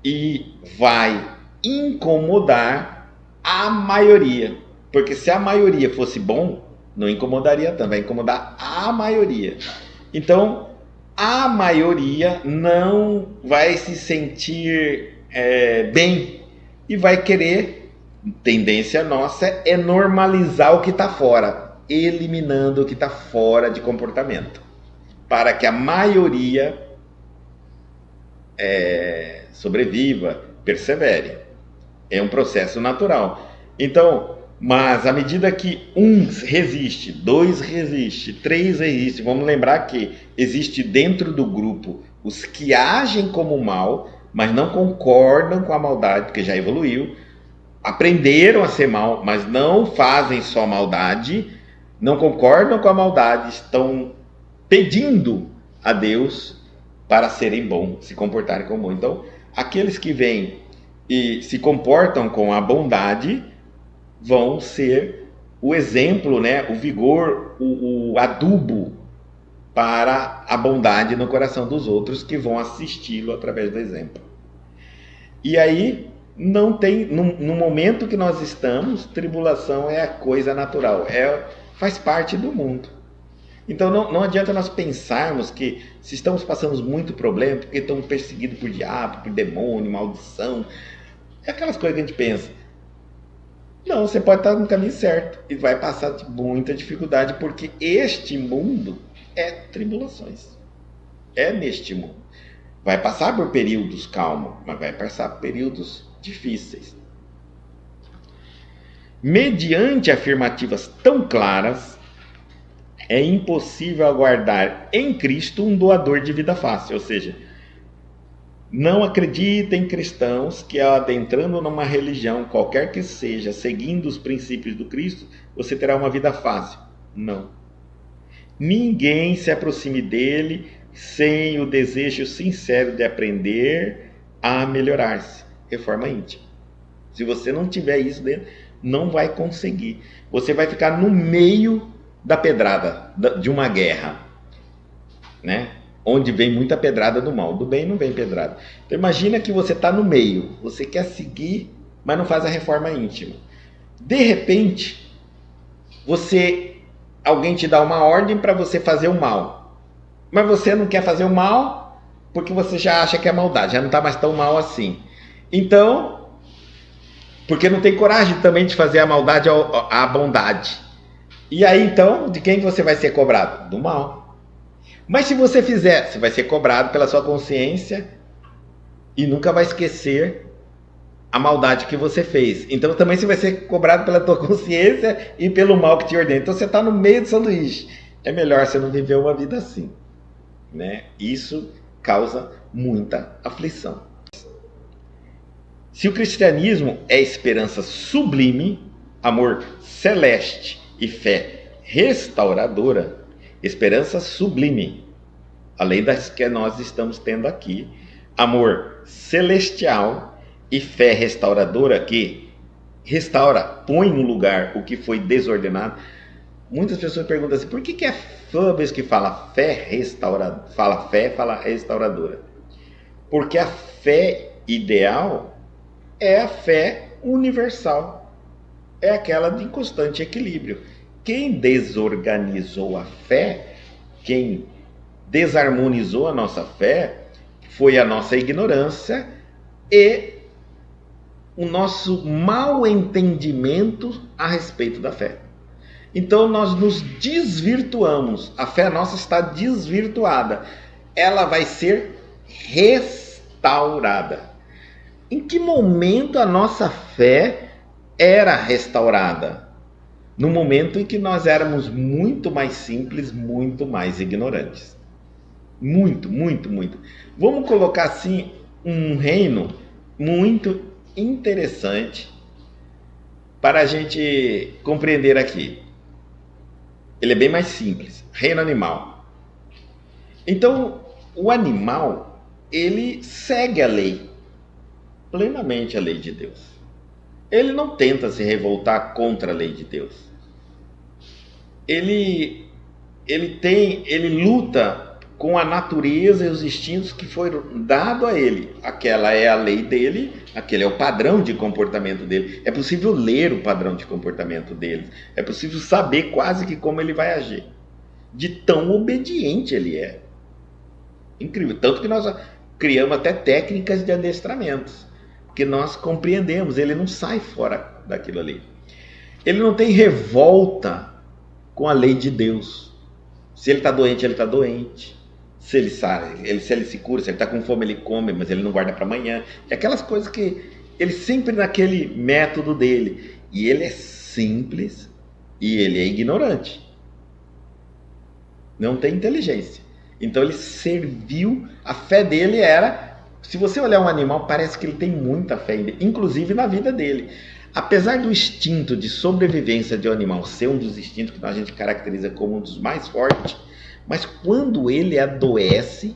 e vai incomodar a maioria. Porque se a maioria fosse bom, não incomodaria tanto, vai incomodar a maioria. Então, a maioria não vai se sentir bem e vai querer, tendência nossa é normalizar o que está fora, eliminando o que está fora de comportamento, para que a maioria sobreviva, persevere. É um processo natural. Então, mas à medida que um resiste, dois resiste, três resiste, vamos lembrar que existe dentro do grupo os que agem como mal, mas não concordam com a maldade, porque já evoluiu, aprenderam a ser mal, mas não fazem só maldade, não concordam com a maldade, estão pedindo a Deus para serem bons, se comportarem como bons. Então, aqueles que vêm e se comportam com a bondade vão ser o exemplo, né? O vigor, o adubo para a bondade no coração dos outros, que vão assisti-lo através do exemplo. E aí, não tem, no momento que nós estamos, tribulação é a coisa natural, faz parte do mundo. Então não adianta nós pensarmos que se estamos passando muito problema porque estamos perseguidos por diabo, por demônio, maldição, é aquelas coisas que a gente pensa. Não, você pode estar no caminho certo e vai passar de muita dificuldade, porque este mundo é tribulações. É neste mundo. Vai passar por períodos calmos, mas vai passar por períodos difíceis. Mediante afirmativas tão claras, é impossível aguardar em Cristo um doador de vida fácil. Ou seja, não acreditem cristãos que adentrando numa religião, qualquer que seja, seguindo os princípios do Cristo, você terá uma vida fácil. Não. Ninguém se aproxime dele sem o desejo sincero de aprender a melhorar-se. Reforma íntima. Se você não tiver isso dentro, não vai conseguir. Você vai ficar no meio da pedrada, de uma guerra, né? Onde vem muita pedrada do mal. Do bem não vem pedrada. Então imagina que você está no meio, você quer seguir, mas não faz a reforma íntima. De repente, alguém te dá uma ordem para você fazer o mal, mas você não quer fazer o mal porque você já acha que é maldade, já não está mais tão mal assim. Então, porque não tem coragem também de fazer a maldade à bondade. E aí então, de quem você vai ser cobrado? Do mal. Mas se você fizer, você vai ser cobrado pela sua consciência e nunca vai esquecer a maldade que você fez. Então também você vai ser cobrado pela tua consciência e pelo mal que te ordena. Então você está no meio do sanduíche. É melhor você não viver uma vida assim, né? Isso causa muita aflição. Se o cristianismo é esperança sublime, amor celeste e fé restauradora, esperança sublime, além das que nós estamos tendo aqui, amor celestial e fé restauradora que restaura, põe no lugar o que foi desordenado. Muitas pessoas perguntam assim, por que é toda vez que fala fé restauradora, fala restauradora? Porque a fé ideal é a fé universal, é aquela de constante equilíbrio. Quem desorganizou a fé, quem desarmonizou a nossa fé, foi a nossa ignorância e o nosso mau entendimento a respeito da fé. Então nós nos desvirtuamos, a fé nossa está desvirtuada, ela vai ser restaurada. Em que momento a nossa fé era restaurada? No momento em que nós éramos muito mais simples, muito mais ignorantes. Muito, muito, muito. Vamos colocar assim um reino muito interessante para a gente compreender aqui. Ele é bem mais simples. Reino animal. Então, o animal, ele segue a lei. Plenamente a lei de Deus. Ele não tenta se revoltar contra a lei de Deus. Ele luta com a natureza e os instintos que foram dados a ele. Aquela é a lei dele, aquele é o padrão de comportamento dele. É possível ler o padrão de comportamento dele. É possível saber quase que como ele vai agir. De tão obediente ele é. Incrível. Tanto que nós criamos até técnicas de adestramentos. Porque nós compreendemos, ele não sai fora daquilo ali. Ele não tem revolta com a lei de Deus. Se ele está doente, ele está doente. Se ele se cura, se ele está com fome, ele come, mas ele não guarda para amanhã. É aquelas coisas que ele sempre naquele método dele. E ele é simples e ele é ignorante. Não tem inteligência. Então ele serviu, a fé dele era... Se você olhar um animal, parece que ele tem muita fé, inclusive na vida dele. Apesar do instinto de sobrevivência de um animal ser um dos instintos que a gente caracteriza como um dos mais fortes, mas quando ele adoece,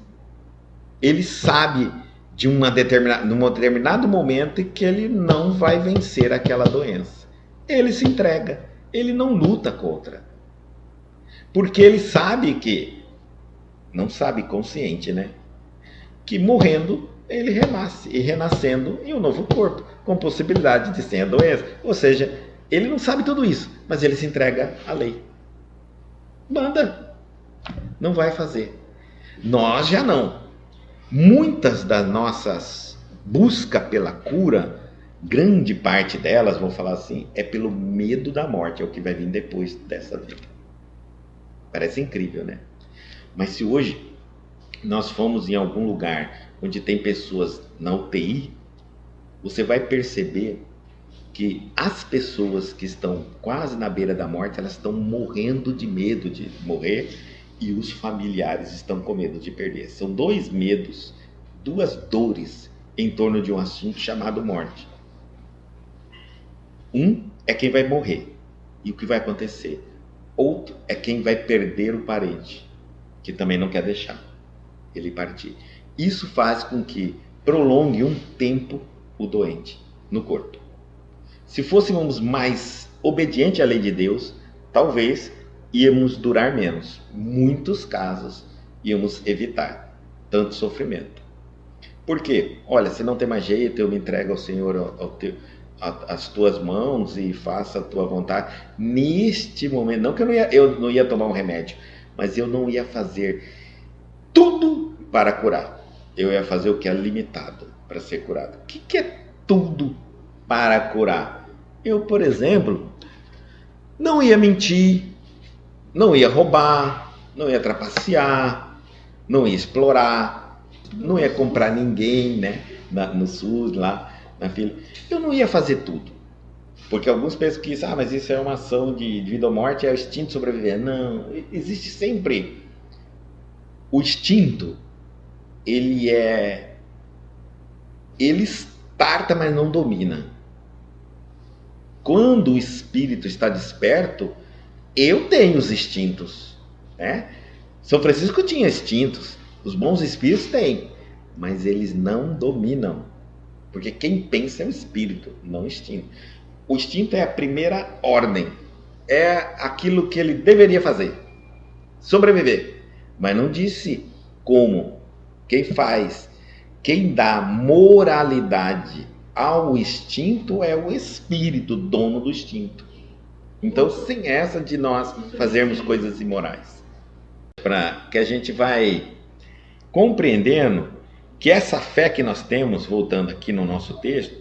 ele sabe de num determinado momento em que ele não vai vencer aquela doença. Ele se entrega, ele não luta contra. Porque ele sabe que, não sabe consciente, né? Que morrendo ele renasce, e renascendo em um novo corpo, com possibilidade de sem a doença. Ou seja, ele não sabe tudo isso, mas ele se entrega à lei. Manda, não vai fazer. Nós já não. Muitas das nossas buscas pela cura, grande parte delas, vou falar assim, é pelo medo da morte, é o que vai vir depois dessa vida. Parece incrível, né? Mas se hoje nós fomos em algum lugar onde tem pessoas na UTI, você vai perceber que as pessoas que estão quase na beira da morte, elas estão morrendo de medo de morrer e os familiares estão com medo de perder. São dois medos, duas dores em torno de um assunto chamado morte. Um é quem vai morrer e o que vai acontecer. Outro é quem vai perder o parente, que também não quer deixar. ele partir. Isso faz com que prolongue um tempo o doente no corpo. Se fôssemos mais obedientes à lei de Deus, talvez íamos durar menos. Muitos casos íamos evitar tanto sofrimento. Por quê? Olha, se não tem mais jeito, eu me entrego ao Senhor, às tuas mãos e faça a tua vontade. Neste momento, não que eu não ia tomar um remédio, mas eu não ia fazer tudo para curar. Eu ia fazer o que é limitado para ser curado. O que é tudo para curar? Eu, por exemplo, não ia mentir, não ia roubar, não ia trapacear, não ia explorar, não ia comprar ninguém, né? No SUS, lá na fila. Eu não ia fazer tudo. Porque alguns pensam que mas isso é uma ação de vida ou morte, é o instinto de sobreviver. Não, existe sempre o instinto. Ele starta, mas não domina. Quando o espírito está desperto, eu tenho os instintos, né? São Francisco tinha instintos, os bons espíritos têm, mas eles não dominam, porque quem pensa é o espírito, não o instinto. O instinto é a primeira ordem, é aquilo que ele deveria fazer, sobreviver, mas não disse como. Quem faz, quem dá moralidade ao instinto é o espírito, dono do instinto. Então, sem essa de nós fazermos coisas imorais, para que a gente vai compreendendo que essa fé que nós temos, voltando aqui no nosso texto,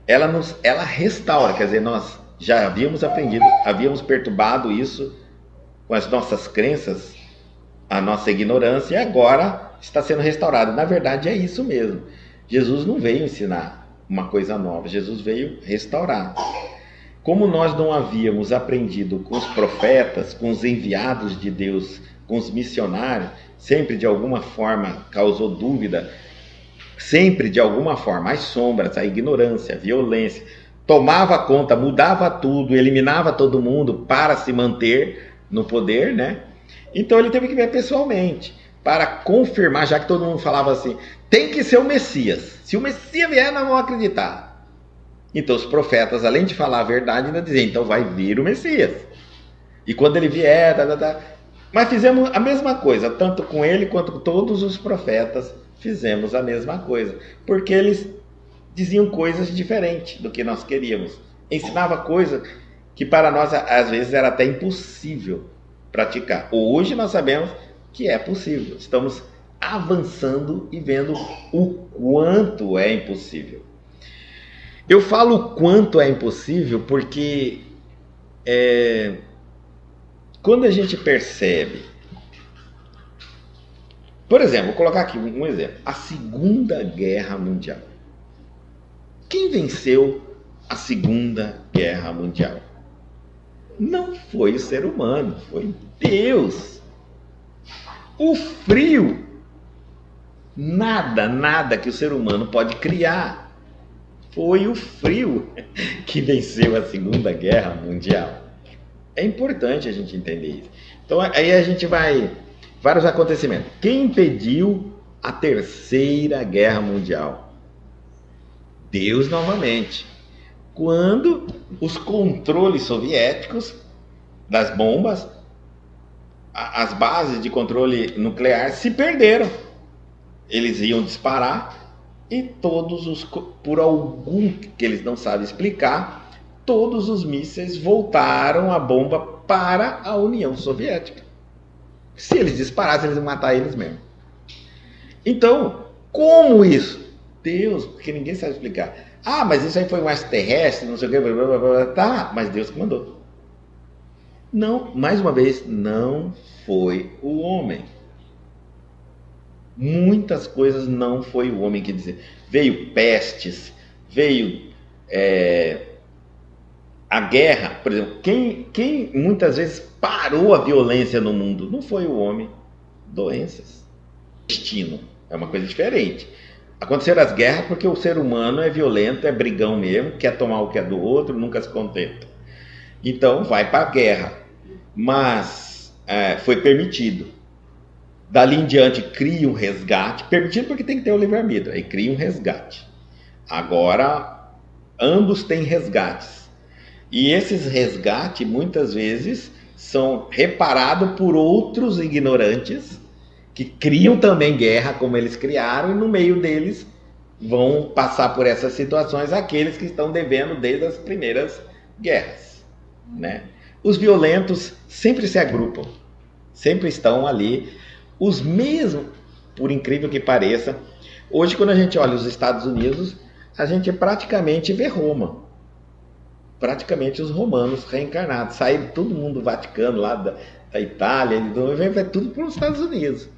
ela restaura, quer dizer, nós já havíamos aprendido, havíamos perturbado isso com as nossas crenças, a nossa ignorância, e agora está sendo restaurado. Na verdade, é isso mesmo. Jesus não veio ensinar uma coisa nova, Jesus veio restaurar. Como nós não havíamos aprendido com os profetas, com os enviados de Deus, com os missionários, sempre de alguma forma causou dúvida, sempre de alguma forma as sombras, a ignorância, a violência, tomava conta, mudava tudo, eliminava todo mundo para se manter no poder, né? Então ele teve que ver pessoalmente, para confirmar, já que todo mundo falava assim, tem que ser o Messias. Se o Messias vier, nós vamos acreditar. Então os profetas, além de falar a verdade, ainda diziam, então vai vir o Messias. E quando ele vier, mas fizemos a mesma coisa, tanto com ele quanto com todos os profetas, fizemos a mesma coisa. Porque eles diziam coisas diferentes do que nós queríamos. Ensinava coisas que para nós, às vezes, era até impossível praticar. Hoje nós sabemos que é possível. Estamos avançando e vendo o quanto é impossível. Eu falo o quanto é impossível porque quando a gente percebe, por exemplo, vou colocar aqui um exemplo, a Segunda Guerra Mundial. Quem venceu a Segunda Guerra Mundial? Não foi o ser humano, foi Deus. O frio, nada que o ser humano pode criar. Foi o frio que venceu a Segunda Guerra Mundial. É importante a gente entender isso. Então aí a gente vai, vários acontecimentos. Quem impediu a Terceira Guerra Mundial? Deus novamente. Quando os controles soviéticos das bombas, as bases de controle nuclear se perderam. Eles iam disparar e por algum que eles não sabem explicar, todos os mísseis voltaram a bomba para a União Soviética. Se eles disparassem, eles iam matar eles mesmos. Então, como isso? Deus, porque ninguém sabe explicar. Mas isso aí foi um extraterrestre, não sei o que, blá, blá, blá. Tá, mas Deus que mandou. Não, mais uma vez, não foi o homem. Muitas coisas não foi o homem que dizia. Veio pestes, veio a guerra, por exemplo. Quem muitas vezes parou a violência no mundo? Não foi o homem. Doenças. Destino. É uma coisa diferente. Aconteceram as guerras porque o ser humano é violento, é brigão mesmo, quer tomar o que é do outro, nunca se contenta. Então vai para a guerra. Mas foi permitido. Dali em diante cria um resgate, permitido porque tem que ter o livre-arbítrio, aí cria um resgate. Agora, ambos têm resgates. E esses resgates, muitas vezes, são reparados por outros ignorantes, que criam também guerra, como eles criaram, e no meio deles vão passar por essas situações aqueles que estão devendo desde as primeiras guerras, né? Os violentos sempre se agrupam, sempre estão ali, os mesmos, por incrível que pareça. Hoje, quando a gente olha os Estados Unidos, a gente praticamente vê Roma, praticamente os romanos reencarnados, saíram todo mundo do Vaticano, lá da Itália, vai tudo para os Estados Unidos.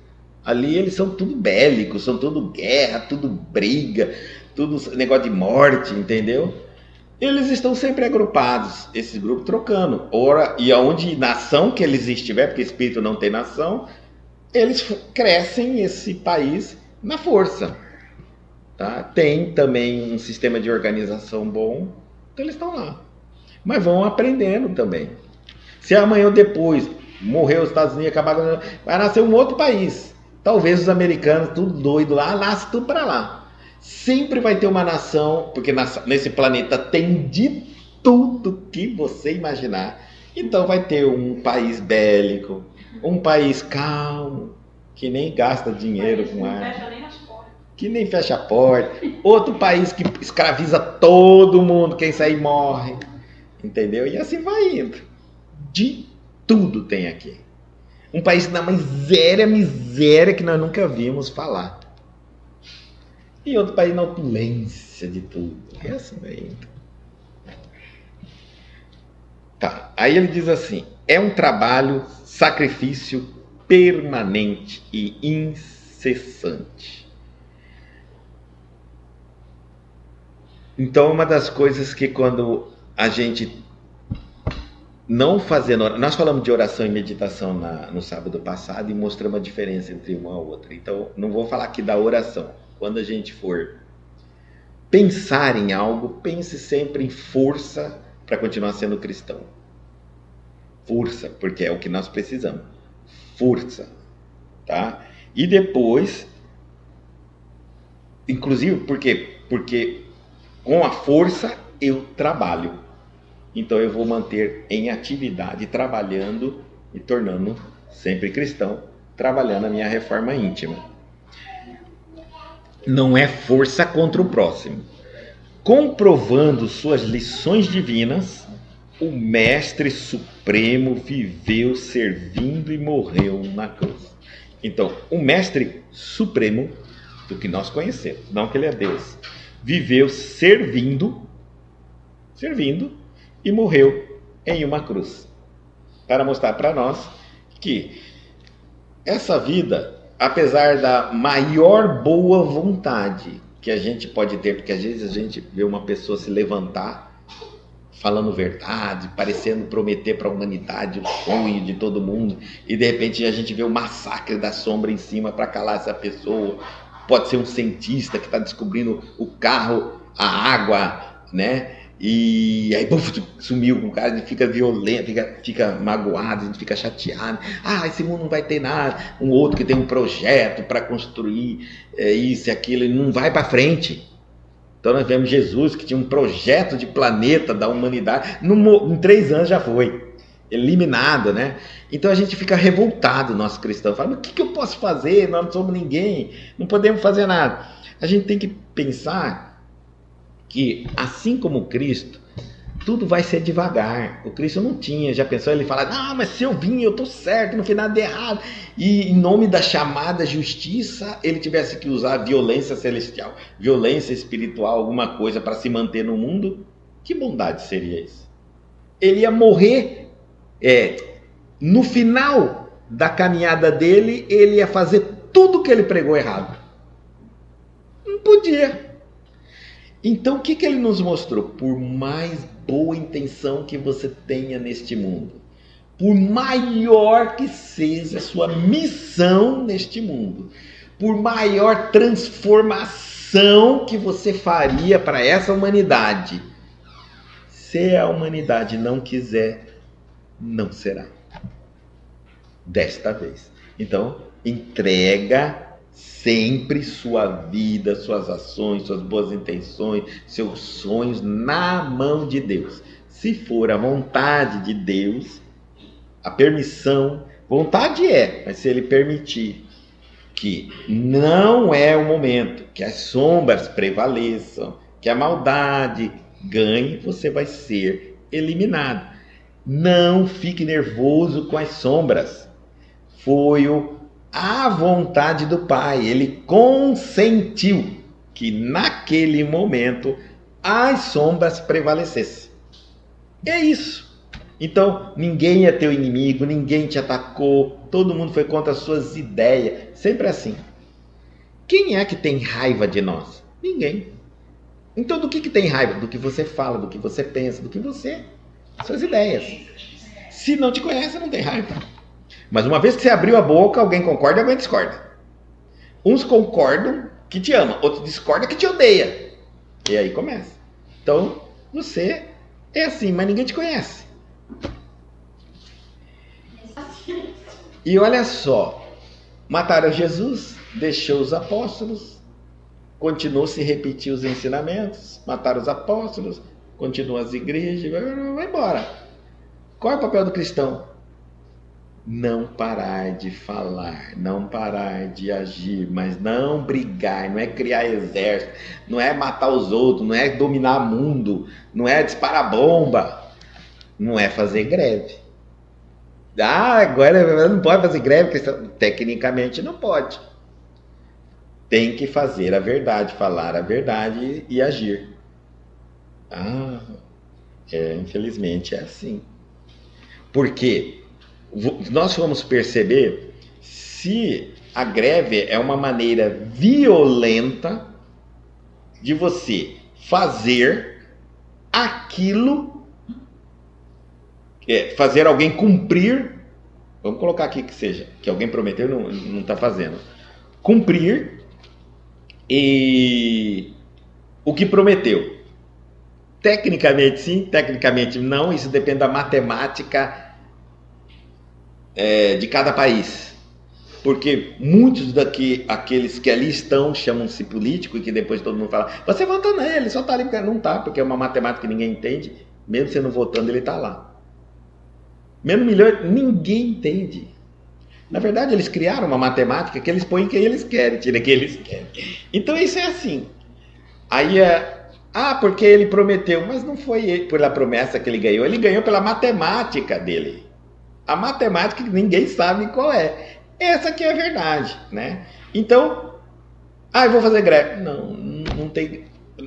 Ali eles são tudo bélicos, são tudo guerra, tudo briga, tudo negócio de morte, entendeu? Eles estão sempre agrupados, esse grupo trocando. Ora, e aonde nação que eles estiver, porque espírito não tem nação, eles crescem esse país na força. Tá? Tem também um sistema de organização bom, então eles estão lá. Mas vão aprendendo também. Se amanhã ou depois morrer os Estados Unidos, acabar, vai nascer um outro país. Talvez os americanos, tudo doido lá, nasce tudo para lá. Sempre vai ter uma nação, porque nesse planeta tem de tudo que você imaginar. Então vai ter um país bélico, um país calmo, que nem gasta dinheiro com arma, que nem fecha a porta. Outro país que escraviza todo mundo, quem sair morre. Entendeu? E assim vai indo. De tudo tem aqui. Um país na miséria que nós nunca vimos falar. E outro país na opulência de tudo. E assim vai indo. Tá. Aí ele diz assim: é um trabalho, sacrifício permanente e incessante. Então, uma das coisas que quando a gente não fazendo... Nós falamos de oração e meditação no sábado passado e mostramos a diferença entre uma e outra. Então, não vou falar aqui da oração. Quando a gente for pensar em algo, pense sempre em força para continuar sendo cristão. Força, porque é o que nós precisamos. Força, tá? E depois, inclusive, por quê? Porque com a força eu trabalho. Então eu vou manter em atividade, trabalhando e tornando sempre cristão, trabalhando a minha reforma íntima. Não é força contra o próximo. Comprovando suas lições divinas, o Mestre Supremo viveu servindo e morreu na cruz. Então, o Mestre Supremo, do que nós conhecemos, não que ele é Deus, viveu servindo e morreu em uma cruz, para mostrar para nós que essa vida, apesar da maior boa vontade que a gente pode ter, porque às vezes a gente vê uma pessoa se levantar falando verdade, parecendo prometer para a humanidade o sonho de todo mundo, e de repente a gente vê o massacre da sombra em cima para calar essa pessoa. Pode ser um cientista que está descobrindo o carro, a água, né? E aí sumiu com o cara, a gente fica violento, fica magoado, a gente fica chateado. Ah, esse mundo não vai ter nada. Um outro que tem um projeto para construir isso e aquilo, e não vai para frente. Então nós vemos Jesus que tinha um projeto de planeta da humanidade, em 3 anos já foi eliminado, né? Então a gente fica revoltado, nós cristãos, fala, mas o que eu posso fazer? Nós não somos ninguém, não podemos fazer nada. A gente tem que pensar que, assim como Cristo, tudo vai ser devagar. O Cristo não tinha, já pensou, ele fala, não, mas se eu vim, eu estou certo, não fiz nada de errado. E em nome da chamada justiça, ele tivesse que usar violência celestial, violência espiritual, alguma coisa para se manter no mundo. Que bondade seria isso? Ele ia morrer, no final da caminhada dele, ele ia fazer tudo que ele pregou errado. Não podia. Então, o que ele nos mostrou? Por mais boa intenção que você tenha neste mundo, por maior que seja a sua missão neste mundo, por maior transformação que você faria para essa humanidade, se a humanidade não quiser, não será. Desta vez. Então, entrega sempre sua vida, suas ações, suas boas intenções, seus sonhos na mão de Deus. Se for a vontade de Deus, a permissão, vontade mas se Ele permitir que não é o momento, que as sombras prevaleçam, que a maldade ganhe, você vai ser eliminado. Não fique nervoso com as sombras. Foi a vontade do Pai. Ele consentiu que naquele momento as sombras prevalecessem. É isso. Então, ninguém é teu inimigo, ninguém te atacou, todo mundo foi contra as suas ideias. Sempre assim. Quem é que tem raiva de nós? Ninguém. Então, do que tem raiva? Do que você fala, do que você pensa, do que você... suas ideias. Se não te conhece, não tem raiva. Mas uma vez que você abriu a boca, alguém concorda e alguém discorda. Uns concordam que te ama, outros discordam que te odeia. E aí começa. Então, você é assim, mas ninguém te conhece. E olha só, mataram Jesus, deixou os apóstolos, continuou a se repetir os ensinamentos, mataram os apóstolos, continuam as igrejas, vai embora. Qual é o papel do cristão? Não parar de falar, não parar de agir, mas não brigar, não é criar exército, não é matar os outros, não é dominar o mundo, não é disparar bomba, não é fazer greve. Agora não pode fazer greve, cristão. Tecnicamente não pode. Tem que fazer a verdade, falar a verdade e agir. Infelizmente é assim. Porque nós vamos perceber se a greve é uma maneira violenta de você fazer aquilo, fazer alguém cumprir, vamos colocar aqui que seja, que alguém prometeu e não está fazendo, cumprir e o que prometeu. Tecnicamente sim, tecnicamente não, isso depende da matemática de cada país. Porque muitos aqueles que ali estão chamam-se políticos e que depois todo mundo fala, você vota nele, só está ali porque não está, porque é uma matemática que ninguém entende, mesmo você não votando ele está lá. Menos milhões, ninguém entende. Na verdade, eles criaram uma matemática que eles põem quem eles querem, tiram quem eles querem. Então isso é assim. Aí porque ele prometeu, mas não foi ele, pela promessa que ele ganhou pela matemática dele. A matemática que ninguém sabe qual é. Essa que é a verdade, né? Então, eu vou fazer greve. Não tem.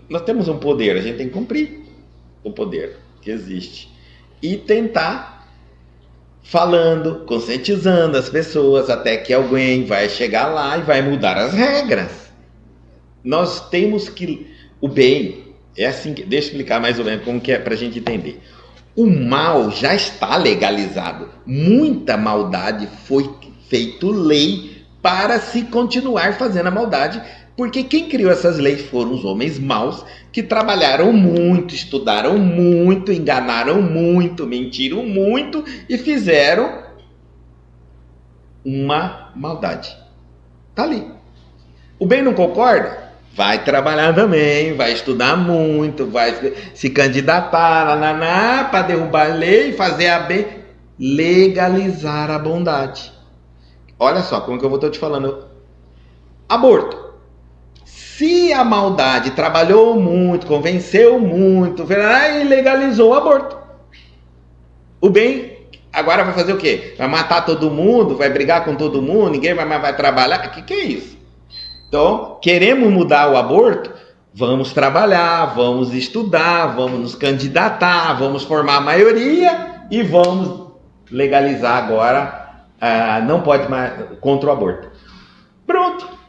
Nós temos um poder, a gente tem que cumprir o poder que existe. E tentar falando, conscientizando as pessoas, até que alguém vai chegar lá e vai mudar as regras. Nós temos que... O bem, é assim, deixa eu explicar mais ou menos como que é para a gente entender. O mal já está legalizado. Muita maldade foi feito lei para se continuar fazendo a maldade, porque quem criou essas leis foram os homens maus que trabalharam muito, estudaram muito, enganaram muito, mentiram muito e fizeram uma maldade. Tá ali. O bem não concorda? Vai trabalhar também, vai estudar muito, vai se candidatar para derrubar a lei, fazer a bem, legalizar a bondade. Olha só como que eu estou te falando. Aborto. Se a maldade trabalhou muito, convenceu muito, e legalizou o aborto. O bem agora vai fazer o quê? Vai matar todo mundo, vai brigar com todo mundo, ninguém vai trabalhar. O que é isso? Então, queremos mudar o aborto? Vamos trabalhar, vamos estudar, vamos nos candidatar, vamos formar a maioria e vamos legalizar agora, não pode mais, contra o aborto. Pronto.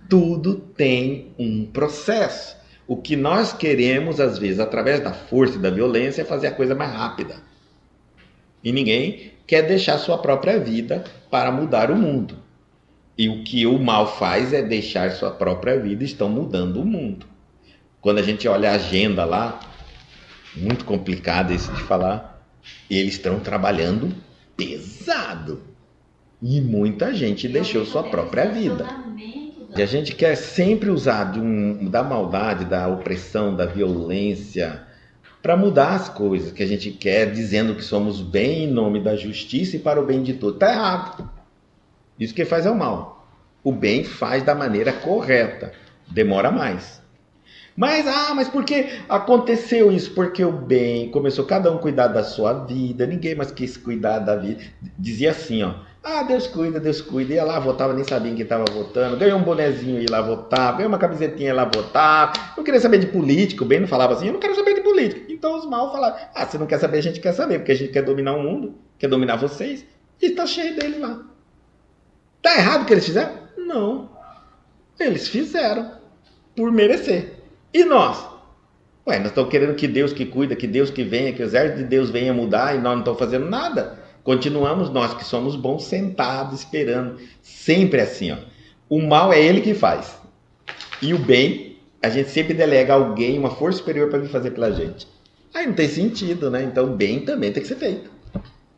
Tudo tem um processo. O que nós queremos, às vezes, através da força e da violência, é fazer a coisa mais rápida. E ninguém quer deixar sua própria vida para mudar o mundo. E o que o mal faz é deixar sua própria vida, estão mudando o mundo. Quando a gente olha a agenda lá, muito complicado isso de falar, eles estão trabalhando pesado. E muita gente deixou sua própria vida. E a gente quer sempre usar da maldade, da opressão, da violência, para mudar as coisas que a gente quer, dizendo que somos bem em nome da justiça e para o bem de todos. Está errado. Isso que faz é o mal. O bem faz da maneira correta. Demora mais. Mas por que aconteceu isso? Porque o bem começou cada um a cuidar da sua vida, ninguém mais quis cuidar da vida. Dizia assim, ó, Deus cuida, Deus cuida. Ia lá, votava, nem sabia em quem estava votando, ganhou um bonezinho, ia lá votar, ganhou uma camisetinha, ia lá votar. Não queria saber de político, o bem não falava assim, eu não quero saber de político. Então os mal falavam, você não quer saber, a gente quer saber, porque a gente quer dominar o mundo, quer dominar vocês, e está cheio deles lá. Tá errado o que eles fizeram? Não. Eles fizeram por merecer. E nós? Nós estamos querendo que Deus que cuida, que Deus que venha, que o exército de Deus venha mudar e nós não estamos fazendo nada. Continuamos nós que somos bons sentados esperando. Sempre assim, ó. O mal é ele que faz. E o bem, a gente sempre delega a alguém, uma força superior para vir fazer pela gente. Aí não tem sentido, né? Então o bem também tem que ser feito.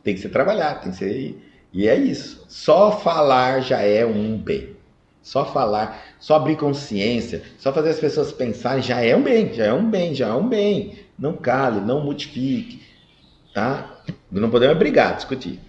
Tem que ser trabalhado, tem que ser... E é isso. Só falar já é um bem. Só falar, só abrir consciência, só fazer as pessoas pensarem, já é um bem, já é um bem, já é um bem. Não cale, não modifique, tá? Não podemos brigar, discutir.